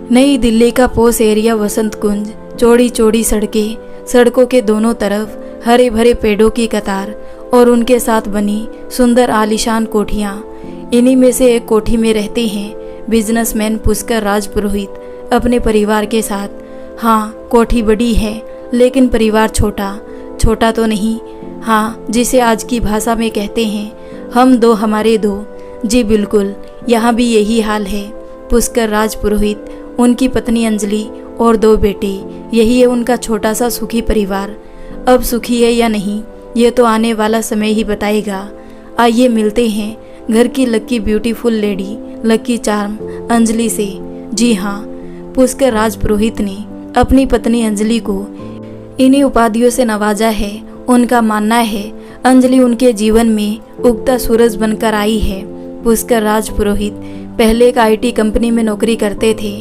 नई दिल्ली का पोस एरिया वसंत कुंज, चौड़ी चौड़ी सड़कें, सड़कों के दोनों तरफ हरे भरे पेड़ों की कतार और उनके साथ बनी सुंदर आलीशान कोठियाँ। इन्हीं में से एक कोठी में रहते हैं बिजनेसमैन पुष्कर राज पुरोहित अपने परिवार के साथ। हाँ, कोठी बड़ी है लेकिन परिवार छोटा। छोटा तो नहीं, हाँ, जिसे आज की भाषा में कहते हैं हम दो हमारे दो। जी बिल्कुल, यहाँ भी यही हाल है। पुष्कर राज पुरोहित, उनकी पत्नी अंजलि और 2 बेटे, यही है उनका छोटा सा सुखी परिवार। अब सुखी है या नहीं, ये तो आने वाला समय ही बताएगा। आइए मिलते हैं घर की lucky beautiful lady, lucky charm Anjali से। जी हाँ, पुष्कर राज पुरोहित ने अपनी पत्नी अंजलि को इन्हीं उपाधियों से नवाजा है। उनका मानना है अंजलि उनके जीवन में उगता सूरज बनकर आई है। पुष्कर राज पुरोहित पहले एक IT कंपनी में नौकरी करते थे,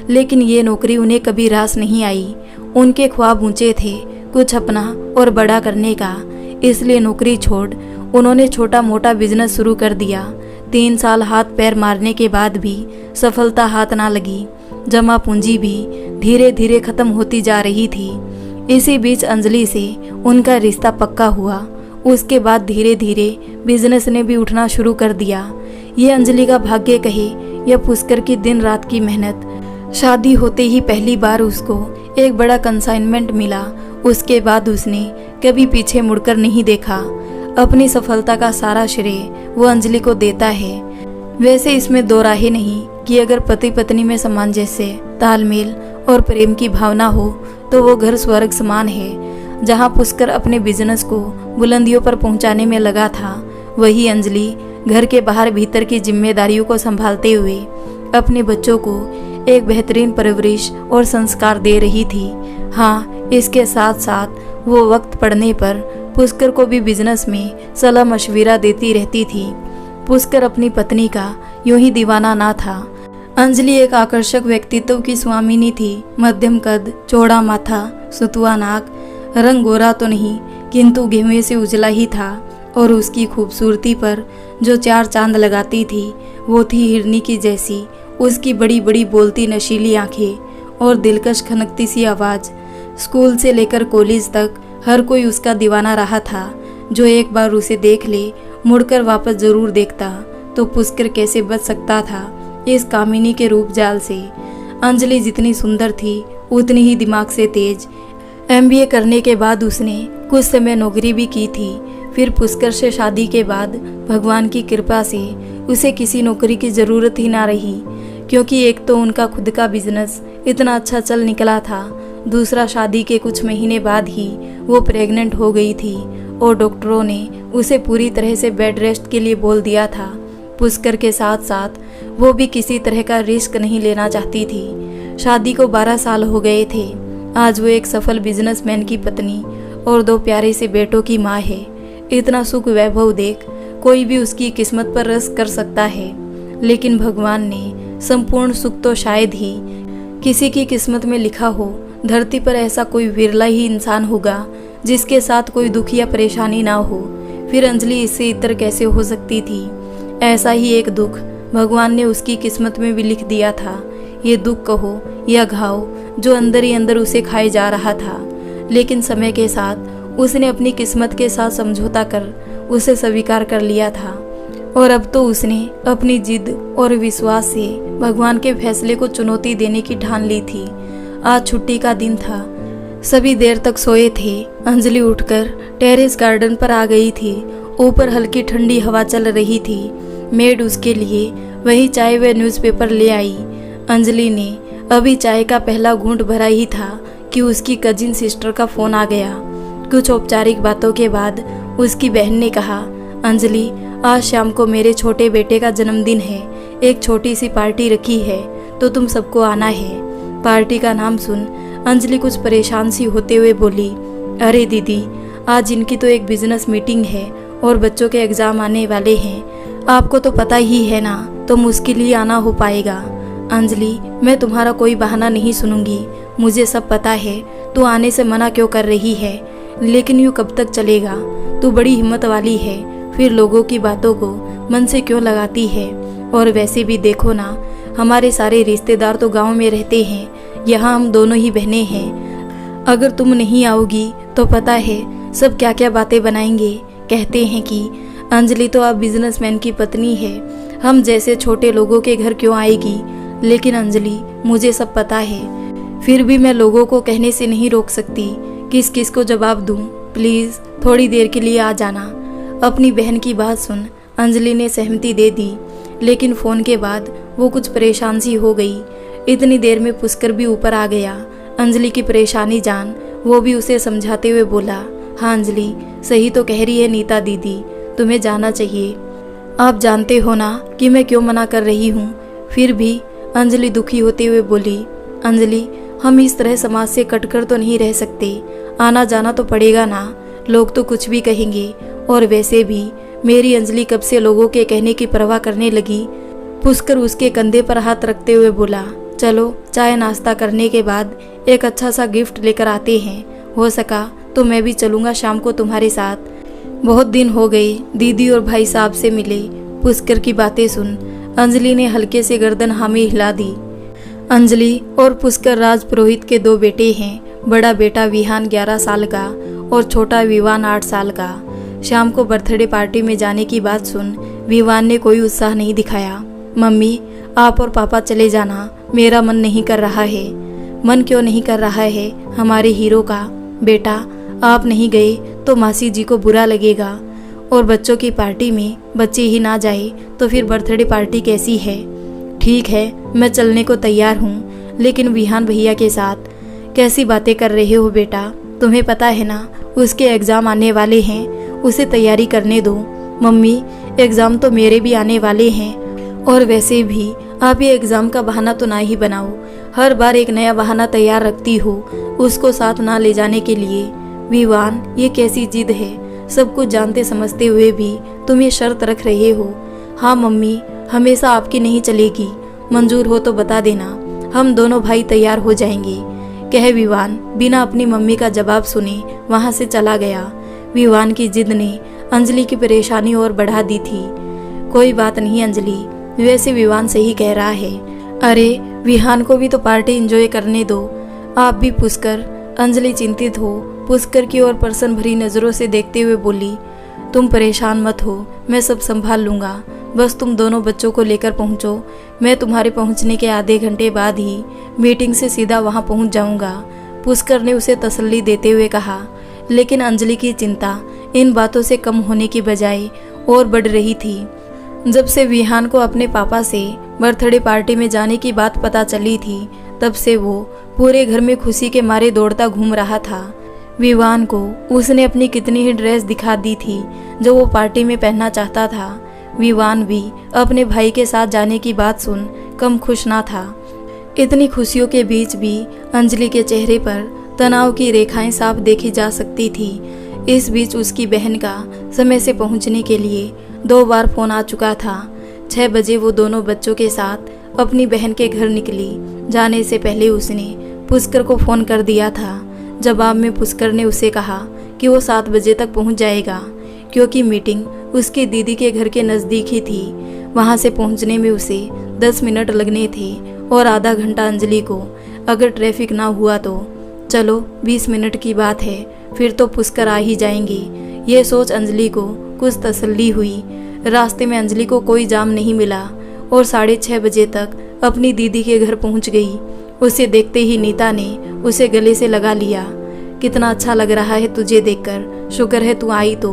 लेकिन ये नौकरी उन्हें कभी रास नहीं आई। उनके ख्वाब ऊंचे थे कुछ अपना और बड़ा करने का, इसलिए नौकरी छोड़ उन्होंने छोटा मोटा बिजनेस शुरू कर दिया। 3 साल हाथ पैर मारने के बाद भी सफलता हाथ ना लगी। जमा पूंजी भी धीरे धीरे खत्म होती जा रही थी। इसी बीच अंजलि से उनका रिश्ता पक्का हुआ। उसके बाद धीरे धीरे बिजनेस ने भी उठना शुरू कर दिया। ये अंजलि का भाग्य कहे या पुष्कर की दिन रात की मेहनत। शादी होते ही पहली बार उसको एक बड़ा कंसाइनमेंट मिला। उसके बाद उसने कभी पीछे मुड़कर नहीं देखा। अपनी सफलता का सारा श्रेय वो अंजलि को देता है। वैसे इसमें दो राहें नहीं कि अगर पति पत्नी में सामंजस्य, तालमेल और प्रेम की भावना हो तो वो घर स्वर्ग समान है। जहाँ पुष्कर अपने बिजनेस को बुलंदियों पर पहुँचाने में लगा था, वही अंजलि घर के बाहर भीतर की जिम्मेदारियों को संभालते हुए अपने बच्चों को एक बेहतरीन परवरिश और संस्कार दे रही थी। हाँ, इसके साथ साथ वो वक्त पड़ने पर पुष्कर को भी बिजनेस में सलाह मशविरा देती रहती थी। पुष्कर अपनी पत्नी का यूं ही दीवाना ना था। अंजलि एक आकर्षक व्यक्तित्व की स्वामिनी थी। मध्यम कद, चौड़ा माथा, सुतुआ नाक, रंग गोरा तो नहीं किंतु गेहुए से उजला ही था, और उसकी खूबसूरती पर जो 4 चांद लगाती थी वो थी हिरनी की जैसी उसकी बड़ी बड़ी बोलती नशीली आंखें और दिलकश खनकती सी आवाज़। स्कूल से लेकर कॉलेज तक हर कोई उसका दीवाना रहा था। जो एक बार उसे देख ले मुड़कर वापस जरूर देखता। तो पुष्कर कैसे बच सकता था इस कामिनी के रूप जाल से। अंजलि जितनी सुंदर थी उतनी ही दिमाग से तेज। MBA करने के बाद उसने कुछ समय नौकरी भी की थी। फिर पुष्कर से शादी के बाद भगवान की कृपा से उसे किसी नौकरी की ज़रूरत ही ना रही, क्योंकि एक तो उनका खुद का बिजनेस इतना अच्छा चल निकला था, दूसरा शादी के कुछ महीने बाद ही वो प्रेग्नेंट हो गई थी और डॉक्टरों ने उसे पूरी तरह से बेड रेस्ट के लिए बोल दिया था। पुष्कर के साथ साथ वो भी किसी तरह का रिस्क नहीं लेना चाहती थी। शादी को 12 साल हो गए थे। आज वो एक सफल बिजनेसमैन की पत्नी और 2 प्यारे से बेटों की माँ है। इतना सुख वैभव देख कोई भी उसकी किस्मत पर रस कर सकता है, लेकिन भगवान ने संपूर्ण सुख तो शायद ही किसी की किस्मत में लिखा हो। धरती पर ऐसा कोई विरला ही इंसान होगा जिसके साथ कोई दुख या परेशानी ना हो। फिर अंजलि इससे इतर कैसे हो सकती थी। ऐसा ही एक दुख भगवान ने उसकी किस्मत में भी लिख दिया था। ये दुख कहो या घाव जो अंदर ही अंदर उसे खाए जा रहा था, लेकिन समय के साथ उसने अपनी किस्मत के साथ समझौता कर उसे स्वीकार कर लिया था। और अब तो उसने अपनी जिद और विश्वास से भगवान के फैसले को चुनौती देने की ठान ली थी। आज छुट्टी का दिन था। सभी देर तक सोए थे। अंजलि उठकर टेरेस गार्डन पर आ गई थी। ऊपर हल्की ठंडी हवा चल रही थी। मेड उसके लिए वही चाय व न्यूज़पेपर ले आई। अंजलि ने अभी चाय का पहला घूंट भरा ही था कि उसकी कजिन सिस्टर का फ़ोन आ गया। कुछ औपचारिक बातों के बाद उसकी बहन ने कहा, अंजलि, आज शाम को मेरे छोटे बेटे का जन्मदिन है। एक छोटी सी पार्टी रखी है तो तुम सबको आना है। पार्टी का नाम सुन अंजलि कुछ परेशान सी होते हुए बोली, अरे दीदी, आज इनकी तो एक बिजनेस मीटिंग है और बच्चों के एग्ज़ाम आने वाले हैं। आपको तो पता ही है ना, तो मुश्किल ही आना हो पाएगा। अंजलि, मैं तुम्हारा कोई बहाना नहीं सुनूंगी। मुझे सब पता है तू आने से मना क्यों कर रही है, लेकिन यूँ कब तक चलेगा। तू बड़ी हिम्मत वाली है, फिर लोगों की बातों को मन से क्यों लगाती है। और वैसे भी देखो ना, हमारे सारे रिश्तेदार तो गांव में रहते हैं, यहाँ हम दोनों ही बहनें हैं। अगर तुम नहीं आओगी तो पता है सब क्या क्या बातें बनाएंगे। कहते हैं कि अंजलि तो अब बिजनेसमैन की पत्नी है, हम जैसे छोटे लोगों के घर क्यों आएगी। लेकिन अंजलि, मुझे सब पता है, फिर भी मैं लोगों को कहने से नहीं रोक सकती। किस किस को जवाब दूं? प्लीज़ थोड़ी देर के लिए आ जाना। अपनी बहन की बात सुन अंजलि ने सहमति दे दी, लेकिन फ़ोन के बाद वो कुछ परेशान सी हो गई। इतनी देर में पुष्कर भी ऊपर आ गया। अंजलि की परेशानी जान वो भी उसे समझाते हुए बोला, हाँ अंजलि, सही तो कह रही है नीता दीदी, तुम्हें जाना चाहिए। आप जानते हो ना कि मैं क्यों मना कर रही हूँ। फिर भी अंजलि दुखी होते हुए बोली, अंजलि, हम इस तरह समाज से कटकर तो नहीं रह सकते, आना जाना तो पड़ेगा ना। लोग तो कुछ भी कहेंगे, और वैसे भी मेरी अंजलि कब से लोगों के कहने की परवाह करने लगी। पुष्कर उसके कंधे पर हाथ रखते हुए बोला, चलो चाय नाश्ता करने के बाद एक अच्छा सा गिफ्ट लेकर आते हैं। हो सका तो मैं भी चलूँगा शाम को तुम्हारे साथ। बहुत दिन हो गए दीदी और भाई साहब से मिले। पुष्कर की बातें सुन अंजलि ने हल्के से गर्दन हाँ में हिला दी। अंजलि और पुष्कर राज पुरोहित के 2 बेटे हैं। बड़ा बेटा विहान 11 साल का और छोटा विवान 8 साल का। शाम को बर्थडे पार्टी में जाने की बात सुन विवान ने कोई उत्साह नहीं दिखाया। मम्मी, आप और पापा चले जाना, मेरा मन नहीं कर रहा है। मन क्यों नहीं कर रहा है हमारे हीरो का? बेटा, आप नहीं गए तो मासी जी को बुरा लगेगा, और बच्चों की पार्टी में बच्चे ही ना जाए तो फिर बर्थडे पार्टी कैसी है? ठीक है, मैं चलने को तैयार हूँ, लेकिन विहान भैया के साथ। कैसी बातें कर रहे हो बेटा? तुम्हें पता है ना उसके एग्ज़ाम आने वाले हैं, उसे तैयारी करने दो। मम्मी, एग्ज़ाम तो मेरे भी आने वाले हैं, और वैसे भी आप ये एग्ज़ाम का बहाना तो ना ही बनाओ। हर बार एक नया बहाना तैयार रखती हो उसको साथ ना ले जाने के लिए। विवान, ये कैसी जिद है? सब कुछ जानते समझते हुए भी तुम ये शर्त रख रहे हो। हाँ मम्मी, हमेशा आपकी नहीं चलेगी। मंजूर हो तो बता देना, हम दोनों भाई तैयार हो जाएंगे, कह विवान बिना अपनी मम्मी का जवाब सुने वहाँ से चला गया। विवान की जिद ने अंजलि की परेशानी और बढ़ा दी थी। कोई बात नहीं अंजलि, वैसे विवान सही कह रहा है। अरे विहान को भी तो पार्टी एंजॉय करने दो। आप भी पुष्कर। अंजलि चिंतित हो पुष्कर की ओर प्रसन्न भरी नज़रों से देखते हुए बोली, तुम परेशान मत हो, मैं सब संभाल लूँगा। बस तुम दोनों बच्चों को लेकर पहुँचो। मैं तुम्हारे पहुँचने के आधे घंटे बाद ही मीटिंग से सीधा वहाँ पहुँच जाऊँगा, पुष्कर ने उसे तसल्ली देते हुए कहा। लेकिन अंजलि की चिंता इन बातों से कम होने की बजाय और बढ़ रही थी। जब से विहान को अपने पापा से बर्थडे पार्टी में जाने की बात पता चली थी, तब से वो पूरे घर में खुशी के मारे दौड़ता घूम रहा था। विवान को उसने अपनी कितनी ही ड्रेस दिखा दी थी जो वो पार्टी में पहनना चाहता था। विवान भी अपने भाई के साथ जाने की बात सुन कम खुश ना था। इतनी खुशियों के बीच भी अंजलि के चेहरे पर तनाव की रेखाएं साफ देखी जा सकती थी। इस बीच उसकी बहन का समय से पहुंचने के लिए 2 बार फोन आ चुका था। 6 बजे वो दोनों बच्चों के साथ अपनी बहन के घर निकली। जाने से पहले उसने पुष्कर को फोन कर दिया था। जवाब में पुष्कर ने उसे कहा कि वो 7 बजे तक पहुंच जाएगा, क्योंकि मीटिंग उसकी दीदी के घर के नज़दीक ही थी। वहां से पहुंचने में उसे 10 मिनट लगने थे और आधा घंटा अंजलि को, अगर ट्रैफिक ना हुआ तो। चलो 20 मिनट की बात है, फिर तो पुष्कर आ ही जाएंगे। ये सोच अंजलि को कुछ तसल्ली हुई। रास्ते में अंजलि को कोई जाम नहीं मिला और 6:30 बजे तक अपनी दीदी के घर पहुंच गई। उसे देखते ही नीता ने उसे गले से लगा लिया। कितना अच्छा लग रहा है तुझे देखकर, शुक्र है तू आई तो,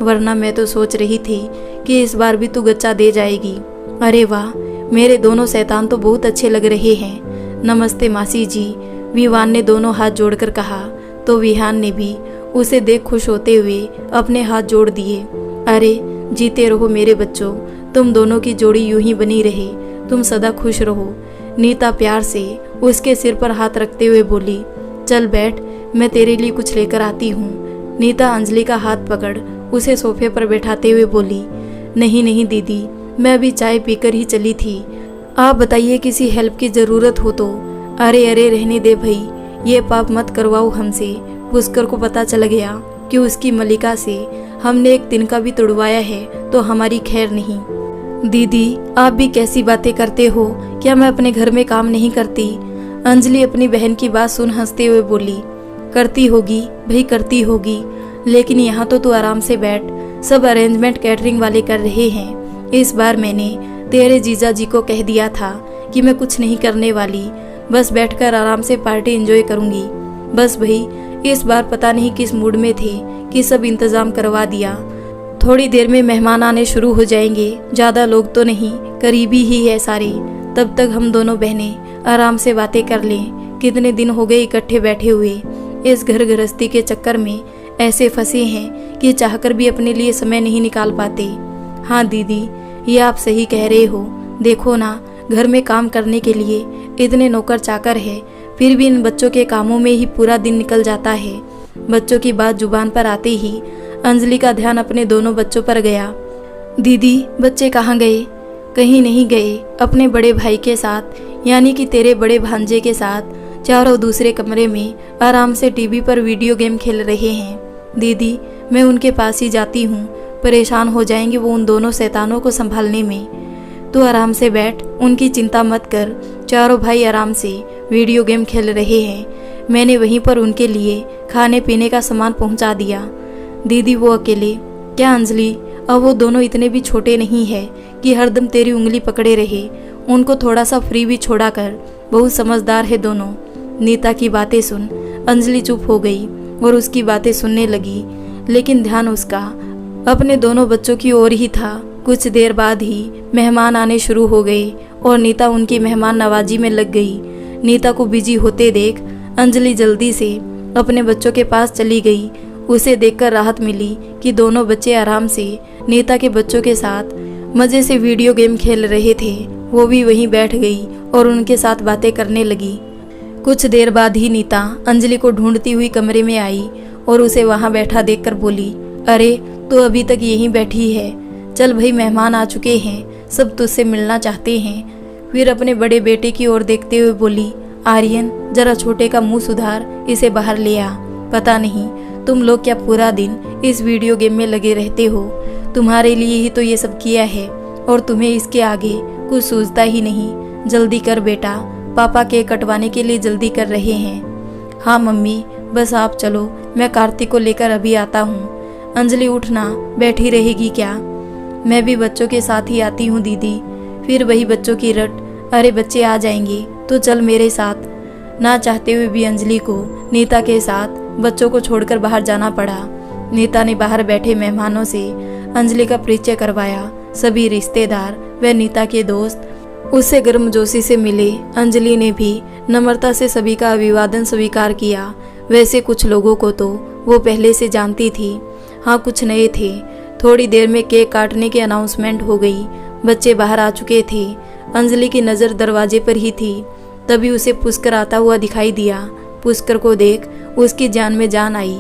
वरना मैं तो सोच रही थी कि इस बार भी तू गच्चा दे जाएगी। अरे वाह, मेरे दोनों शैतान तो बहुत अच्छे लग रहे हैं। नमस्ते मासी जी, विवान ने दोनों हाथ जोड़कर कहा तो विहान ने भी उसे देख खुश होते हुए अपने हाथ जोड़ दिए। अरे जीते रहो मेरे बच्चों, तुम दोनों की जोड़ी यूं ही बनी रहे, तुम सदा खुश रहो। नीता प्यार से उसके सिर पर हाथ रखते हुए बोली, चल बैठ, मैं तेरे लिए कुछ लेकर आती हूँ। नीता अंजलि का हाथ पकड़ उसे सोफे पर बैठाते हुए बोली, नहीं नहीं दीदी, मैं अभी चाय पीकर ही चली थी। आप बताइए किसी हेल्प की ज़रूरत हो तो। अरे अरे रहने दे भाई, ये पाप मत करवाओ हमसे। पुष्कर को पता चल गया कि उसकी मलिका से हमने एक तिनका भी तुड़वाया है तो हमारी खैर नहीं। दीदी, आप भी कैसी बातें करते हो? क्या मैं अपने घर में काम नहीं करती? अंजलि अपनी बहन की बात सुन हंसते हुए बोली। करती होगी भाई, करती होगी, लेकिन यहाँ तो तू आराम से बैठ, सब अरेंजमेंट कैटरिंग वाले कर रहे हैं। इस बार मैंने तेरे जीजा जी को कह दिया था कि मैं कुछ नहीं करने वाली, बस बैठकर आराम से पार्टी एंजॉय करूंगी। बस भाई, इस बार पता नहीं किस मूड में थे कि सब इंतजाम करवा दिया। थोड़ी देर में मेहमान आने शुरू हो जाएंगे, ज़्यादा लोग तो नहीं, करीबी ही है सारे। तब तक हम दोनों बहनें आराम से बातें कर लें। कितने दिन हो गए इकट्ठे बैठे हुए, इस घर गृहस्थी के चक्कर में ऐसे फंसे हैं कि चाहकर भी अपने लिए समय नहीं निकाल पाते। हाँ दीदी, ये आप सही कह रहे हो। देखो ना, घर में काम करने के लिए इतने नौकर चाकर है, फिर भी इन बच्चों के कामों में ही पूरा दिन निकल जाता है। बच्चों की बात जुबान पर आते ही अंजलि का ध्यान अपने दोनों बच्चों पर गया। दीदी, बच्चे कहाँ गए? कहीं नहीं गए, अपने बड़े भाई के साथ, यानी कि तेरे बड़े भांजे के साथ चारों दूसरे कमरे में आराम से टीवी पर वीडियो गेम खेल रहे हैं। दीदी, मैं उनके पास ही जाती हूँ, परेशान हो जाएंगे वो उन दोनों शैतानों को संभालने में। तू आराम से बैठ, उनकी चिंता मत कर। चारों भाई आराम से वीडियो गेम खेल रहे हैं। मैंने वहीं पर उनके लिए खाने पीने का सामान पहुंचा दिया। दीदी, वो अकेले? क्या अंजलि, अब वो दोनों इतने भी छोटे नहीं है कि हरदम तेरी उंगली पकड़े रहे। उनको थोड़ा सा फ्री भी छोड़ा कर, बहुत समझदार है दोनों। नीता की बातें सुन अंजलि चुप हो गई और उसकी बातें सुनने लगी, लेकिन ध्यान उसका अपने दोनों बच्चों की ओर ही था। कुछ देर बाद ही मेहमान आने शुरू हो गए और नीता उनकी मेहमान नवाजी में लग गई। नीता को बिजी होते देख अंजलि जल्दी से अपने बच्चों के पास चली गई। उसे देखकर राहत मिली कि दोनों बच्चे आराम से नीता के बच्चों के साथ मजे से वीडियो गेम खेल रहे थे। वो भी वहीं बैठ गई और उनके साथ बातें करने लगी। कुछ देर बाद ही नीता अंजलि को ढूंढती हुई कमरे में आई और उसे वहां बैठा देखकर बोली, अरे तू अभी तक यहीं बैठी है? चल भाई, मेहमान आ चुके हैं, सब तुझसे मिलना चाहते हैं। फिर अपने बड़े बेटे की ओर देखते हुए बोली, आर्यन, जरा छोटे का मुंह सुधार, इसे बाहर ले आ। पता नहीं तुम लोग क्या पूरा दिन इस वीडियो गेम में लगे रहते हो। तुम्हारे लिए ही तो ये सब किया है और तुम्हें इसके आगे कुछ सूझता ही नहीं। जल्दी कर बेटा, पापा केक कटवाने के लिए जल्दी कर रहे हैं। हाँ मम्मी, बस आप चलो, मैं कार्तिक को लेकर अभी आता हूँ। अंजलि, उठना, बैठी रहेगी क्या? मैं भी बच्चों के साथ ही आती हूँ दीदी। फिर वही बच्चों की रट, अरे बच्चे आ जाएंगे तो चल मेरे साथ। ना चाहते हुए भी अंजलि को नीता के साथ बच्चों को छोड़कर बाहर जाना पड़ा। नीता ने बाहर बैठे मेहमानों से अंजलि का परिचय करवाया। सभी रिश्तेदार व नीता के दोस्त उससे गर्मजोशी से मिले। अंजलि ने भी नम्रता से सभी का अभिवादन स्वीकार किया। वैसे कुछ लोगों को तो वो पहले से जानती थी, हाँ कुछ नए थे। थोड़ी देर में केक काटने की अनाउंसमेंट हो गई। बच्चे बाहर आ चुके थे। अंजलि की नज़र दरवाजे पर ही थी, तभी उसे पुष्कर आता हुआ दिखाई दिया। पुष्कर को देख उसकी जान में जान आई।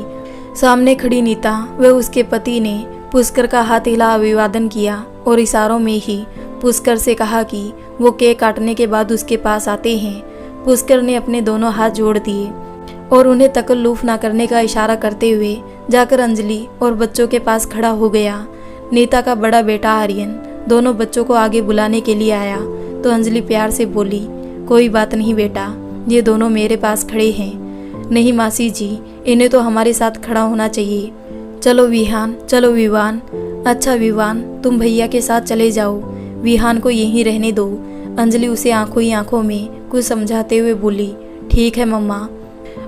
सामने खड़ी नीता व उसके पति ने पुष्कर का हाथ हिला अभिवादन किया और इशारों में ही पुष्कर से कहा कि वो केक काटने के बाद उसके पास आते हैं। पुष्कर ने अपने दोनों हाथ जोड़ दिए और उन्हें तकल्लुफ ना करने का इशारा करते हुए जाकर अंजलि और बच्चों के पास खड़ा हो गया। नीता का बड़ा बेटा आर्यन दोनों बच्चों को आगे बुलाने के लिए आया तो अंजलि प्यार से बोली, कोई बात नहीं बेटा, ये दोनों मेरे पास खड़े हैं। नहीं मासी जी, इन्हें तो हमारे साथ खड़ा होना चाहिए। चलो विहान, चलो विवान। अच्छा विवान, तुम भैया के साथ चले जाओ, विहान को यहीं रहने दो। अंजलि उसे आंखों ही आंखों में कुछ समझाते हुए बोली, ठीक है मम्मा।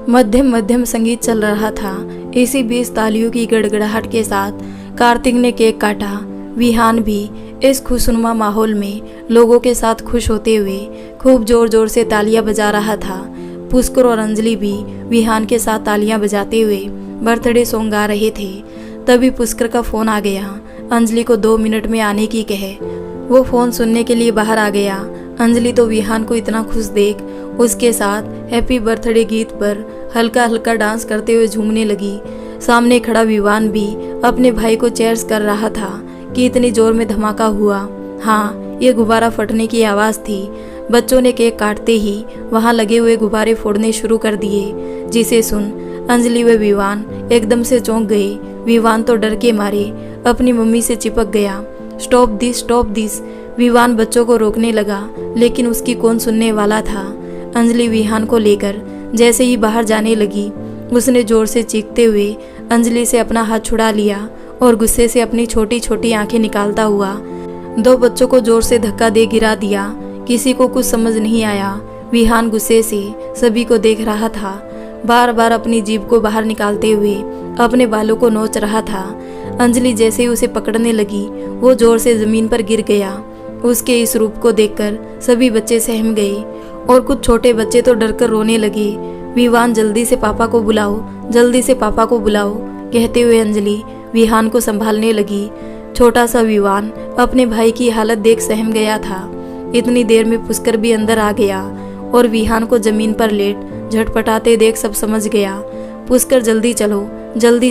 मध्यम मध्यम संगीत चल रहा था। इसी बीच तालियों की गड़गड़ाहट के साथ कार्तिक ने केक काटा। विहान भी इस खुशनुमा माहौल में लोगों के साथ खुश होते हुए खूब जोर जोर से तालियां बजा रहा था। पुष्कर और अंजलि भी विहान के साथ तालियां बजाते हुए बर्थडे सॉन्ग गा रहे थे। तभी पुष्कर का फोन आ गया। अंजलि को 2 मिनट में आने की कहे वो फोन सुनने के लिए बाहर आ गया। अंजलि तो विहान को इतना खुश देख उसके साथ हैप्पी बर्थडे गीत पर हल्का हल्का डांस करते हुए झूमने लगी। सामने खड़ा विवान भी अपने भाई को चेयर्स कर रहा था कि इतनी जोर में धमाका हुआ। हाँ, ये गुब्बारा फटने की आवाज़ थी। बच्चों ने केक काटते ही वहाँ लगे हुए गुब्बारे फोड़ने शुरू कर दिए, जिसे सुन अंजलि व विवान एकदम से चौंक गए। विवान तो डर के मारे अपनी मम्मी से चिपक गया। स्टॉप दिस, विवान बच्चों को रोकने लगा, लेकिन उसकी कौन सुनने वाला था। अंजलि विहान को लेकर जैसे ही बाहर जाने लगी, उसने जोर से चीखते हुए अंजलि से अपना हाथ छुड़ा लिया और गुस्से से अपनी छोटी छोटी आंखें निकालता हुआ 2 बच्चों को जोर से धक्का दे गिरा दिया। किसी को कुछ समझ नहीं आया। विहान गुस्से से सभी को देख रहा था, बार बार अपनी जीभ को बाहर निकालते हुए अपने बालों को नोच रहा था। अंजलि जैसे ही उसे पकड़ने लगी, वो जोर से जमीन पर गिर गया। उसके इस रूप को देखकर सभी बच्चे सहम गए और कुछ छोटे बच्चे तो डरकर रोने लगे। विहान जल्दी से पापा को बुलाओ, जल्दी से पापा को बुलाओ कहते हुए अंजलि विहान को संभालने लगी। छोटा सा विहान अपने भाई की हालत देख सहम गया था। इतनी देर में पुष्कर भी अंदर आ गया और विहान को जमीन पर लेट झटपटाते देख सब समझ गया। पुष्कर जल्दी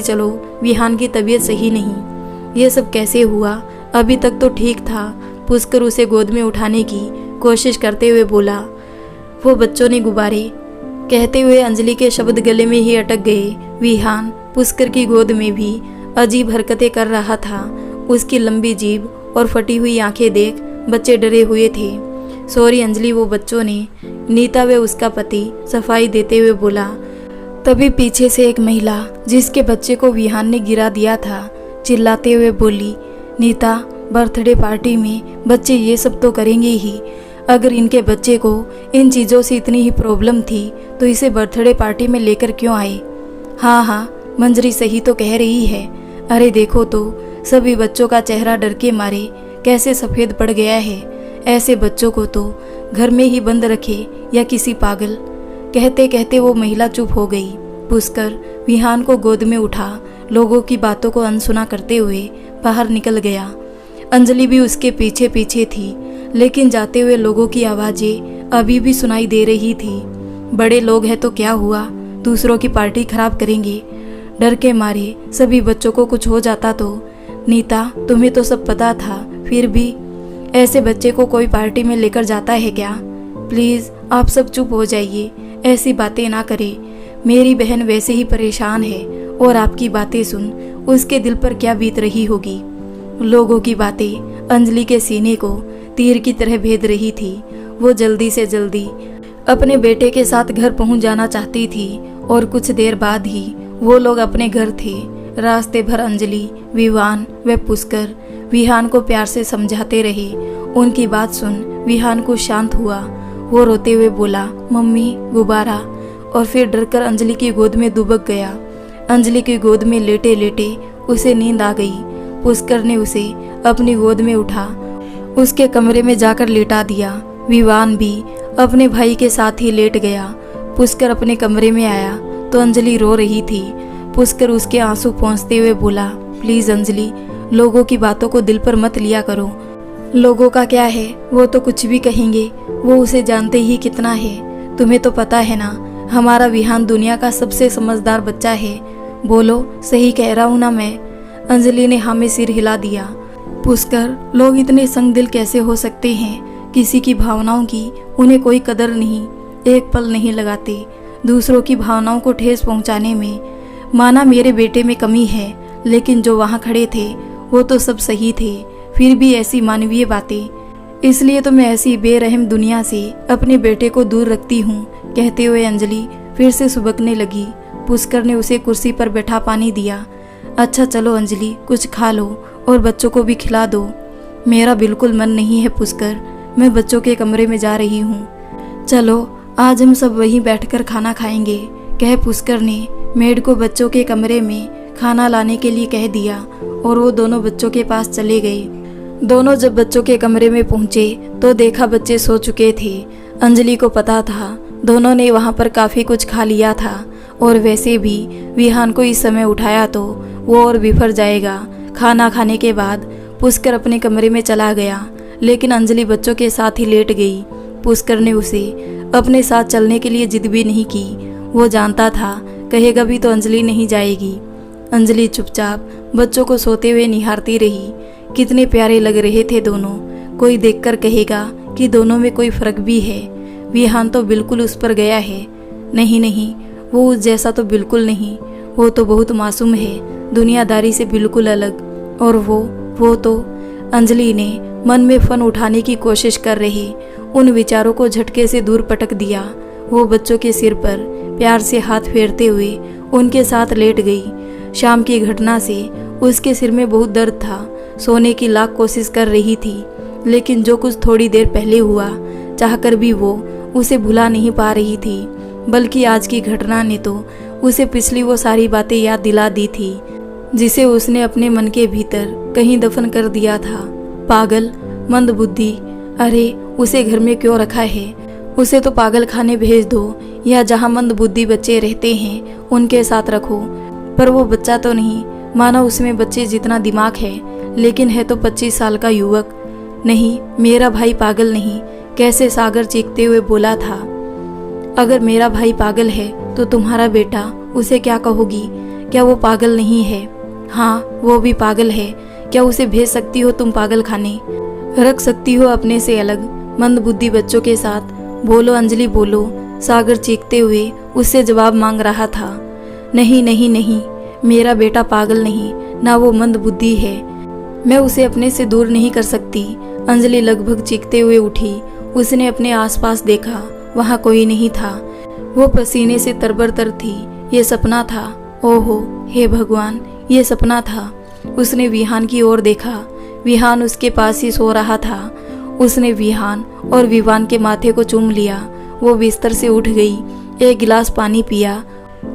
चलो, विहान की तबीयत सही नहीं। ये सब कैसे हुआ? अभी तक तो ठीक था। पुष्कर उसे गोद में उठाने की कोशिश करते हुए बोला। वो बच्चों ने गुब्बारे कहते हुए अंजलि के शब्द गले में ही अटक गए। विहान पुष्कर की गोद में भी अजीब हरकतें कर रहा था। उसकी लंबी जीभ और फटी हुई आंखें देख बच्चे डरे हुए थे। सॉरी अंजलि, वो बच्चों ने, नीता व उसका पति सफाई देते हुए बोला। तभी पीछे से एक महिला जिसके बच्चे को विहान ने गिरा दिया था, चिल्लाते हुए बोली, नीता, बर्थडे पार्टी में बच्चे ये सब तो करेंगे ही। अगर इनके बच्चे को इन चीज़ों से इतनी ही प्रॉब्लम थी तो इसे बर्थडे पार्टी में लेकर क्यों आए? हाँ, मंजरी सही तो कह रही है। अरे देखो तो, सभी बच्चों का चेहरा डर के मारे कैसे सफ़ेद पड़ गया है। ऐसे बच्चों को तो घर में ही बंद रखे या किसी पागल। कहते कहते वो महिला चुप हो गई। पुष्कर विहान को गोद में उठा लोगों की बातों को अनसुना करते हुए बाहर निकल गया। अंजलि भी उसके पीछे पीछे थी, लेकिन जाते हुए लोगों की आवाज़ें अभी भी सुनाई दे रही थी। बड़े लोग हैं तो क्या हुआ, दूसरों की पार्टी खराब करेंगे। डर के मारे सभी बच्चों को कुछ हो जाता तो। नीता, तुम्हें तो सब पता था, फिर भी ऐसे बच्चे को कोई पार्टी में लेकर जाता है क्या? प्लीज़ आप सब चुप हो जाइए, ऐसी बातें ना करें। मेरी बहन वैसे ही परेशान है और आपकी बातें सुन उसके दिल पर क्या बीत रही होगी। लोगों की बातें अंजलि के सीने को तीर की तरह भेद रही थी। वो जल्दी से जल्दी अपने बेटे के साथ घर पहुंच जाना चाहती थी और कुछ देर बाद ही वो लोग अपने घर थे। रास्ते भर अंजलि, विहान व पुष्कर विहान को प्यार से समझाते रहे। उनकी बात सुन विहान को शांत हुआ। वो रोते हुए बोला, मम्मी, गुब्बारा, और फिर डरकर अंजलि की गोद में दुबक गया। अंजलि की गोद में लेटे लेटे उसे नींद आ गई। पुष्कर ने उसे अपनी गोद में उठा उसके कमरे में जाकर लेटा दिया। विहान भी अपने भाई के साथ ही लेट गया। पुष्कर अपने कमरे में आया तो अंजलि रो रही थी। पुष्कर उसके आंसू पोंछते हुए बोला, प्लीज अंजलि, लोगों की बातों को दिल पर मत लिया करो। लोगों का क्या है, वो तो कुछ भी कहेंगे, वो उसे जानते ही कितना है। तुम्हें तो पता है ना, हमारा विहान दुनिया का सबसे समझदार बच्चा है। बोलो, सही कह रहा हूँ ना मैं? अंजलि ने हाँ में सिर हिला दिया। पुष्कर, लोग इतने संग दिल कैसे हो सकते हैं? किसी की भावनाओं की उन्हें कोई कदर नहीं, एक पल नहीं लगाते। दूसरों की भावनाओं को ठेस पहुंचाने में माना मेरे बेटे में कमी है, लेकिन जो वहाँ खड़े थे वो तो सब सही थे। फिर भी ऐसी मानवीय बातें, इसलिए तो मैं ऐसी बेरहम दुनिया से अपने बेटे को दूर रखती हूँ। कहते हुए अंजलि फिर से सुबकने लगी। पुष्कर ने उसे कुर्सी पर बैठा पानी दिया। अच्छा चलो अंजलि, कुछ खा लो और बच्चों को भी खिला दो। मेरा बिल्कुल मन नहीं है पुष्कर, मैं बच्चों के कमरे में जा रही हूँ। चलो आज हम सब वहीं बैठकर खाना खाएंगे, कह पुष्कर ने मेड को बच्चों के कमरे में खाना लाने के लिए कह दिया और वो दोनों बच्चों के पास चले गए। दोनों जब बच्चों के कमरे में पहुंचे तो देखा बच्चे सो चुके थे। अंजलि को पता था दोनों ने वहां पर काफ़ी कुछ खा लिया था और वैसे भी विहान को इस समय उठाया तो वो और बिफर जाएगा। खाना खाने के बाद पुष्कर अपने कमरे में चला गया, लेकिन अंजलि बच्चों के साथ ही लेट गई। पुष्कर ने उसे अपने साथ चलने के लिए जिद भी नहीं की। वो जानता था कहेगा भी तो अंजलि नहीं जाएगी। अंजलि चुपचाप बच्चों को सोते हुए निहारती रही। कितने प्यारे लग रहे थे दोनों। कोई देखकर कहेगा कि दोनों में कोई फर्क भी है। विहान तो बिल्कुल उस पर गया है। नहीं नहीं, वो उस जैसा तो बिल्कुल नहीं। वो तो बहुत मासूम है, दुनियादारी से बिल्कुल अलग। और वो तो अंजलि ने मन में फन उठाने की कोशिश कर रहे उन विचारों को झटके से दूर पटक दिया। वो बच्चों के सिर पर प्यार से हाथ फेरते हुए उनके साथ लेट गई। शाम की घटना से उसके सिर में बहुत दर्द था। सोने की लाख कोशिश कर रही थी, लेकिन जो कुछ थोड़ी देर पहले हुआ चाहकर भी वो उसे भुला नहीं पा रही थी। बल्कि आज की घटना ने तो उसे पिछली वो सारी बातें याद दिला दी थी जिसे उसने अपने मन के भीतर कहीं दफन कर दिया था। पागल, मंदबुद्धि, अरे उसे घर में क्यों रखा है? उसे तो पागल खाने भेज दो या जहाँ मंदबुद्धि बच्चे रहते हैं उनके साथ रखो। पर वो बच्चा तो नहीं, मानो उसमें बच्चे जितना दिमाग है, लेकिन है तो 25 साल का युवक। नहीं, मेरा भाई पागल नहीं, कैसे सागर चीखते हुए बोला था। अगर मेरा भाई पागल है तो तुम्हारा बेटा, उसे क्या कहोगी? क्या वो पागल नहीं है? हाँ, वो भी पागल है। क्या उसे भेज सकती हो तुम पागल खाने? रख सकती हो अपने से अलग मंदबुद्धि बच्चों के साथ? बोलो अंजलि, बोलो। सागर चीखते हुए उससे जवाब मांग रहा था। नहीं नहीं नहीं, मेरा बेटा पागल नहीं, ना वो मंदबुद्धि है। मैं उसे अपने से दूर नहीं कर सकती। अंजलि लगभग चीखते हुए उठी। उसने अपने आसपास देखा, वहाँ कोई नहीं था। वो पसीने से तरबतर थी। ये सपना था। ओहो, हे भगवान, ये सपना था। उसने विहान की ओर देखा। विहान उसके पास ही सो रहा था। उसने विहान और विवान के माथे को चूम लिया। वो बिस्तर से उठ गई, एक गिलास पानी पिया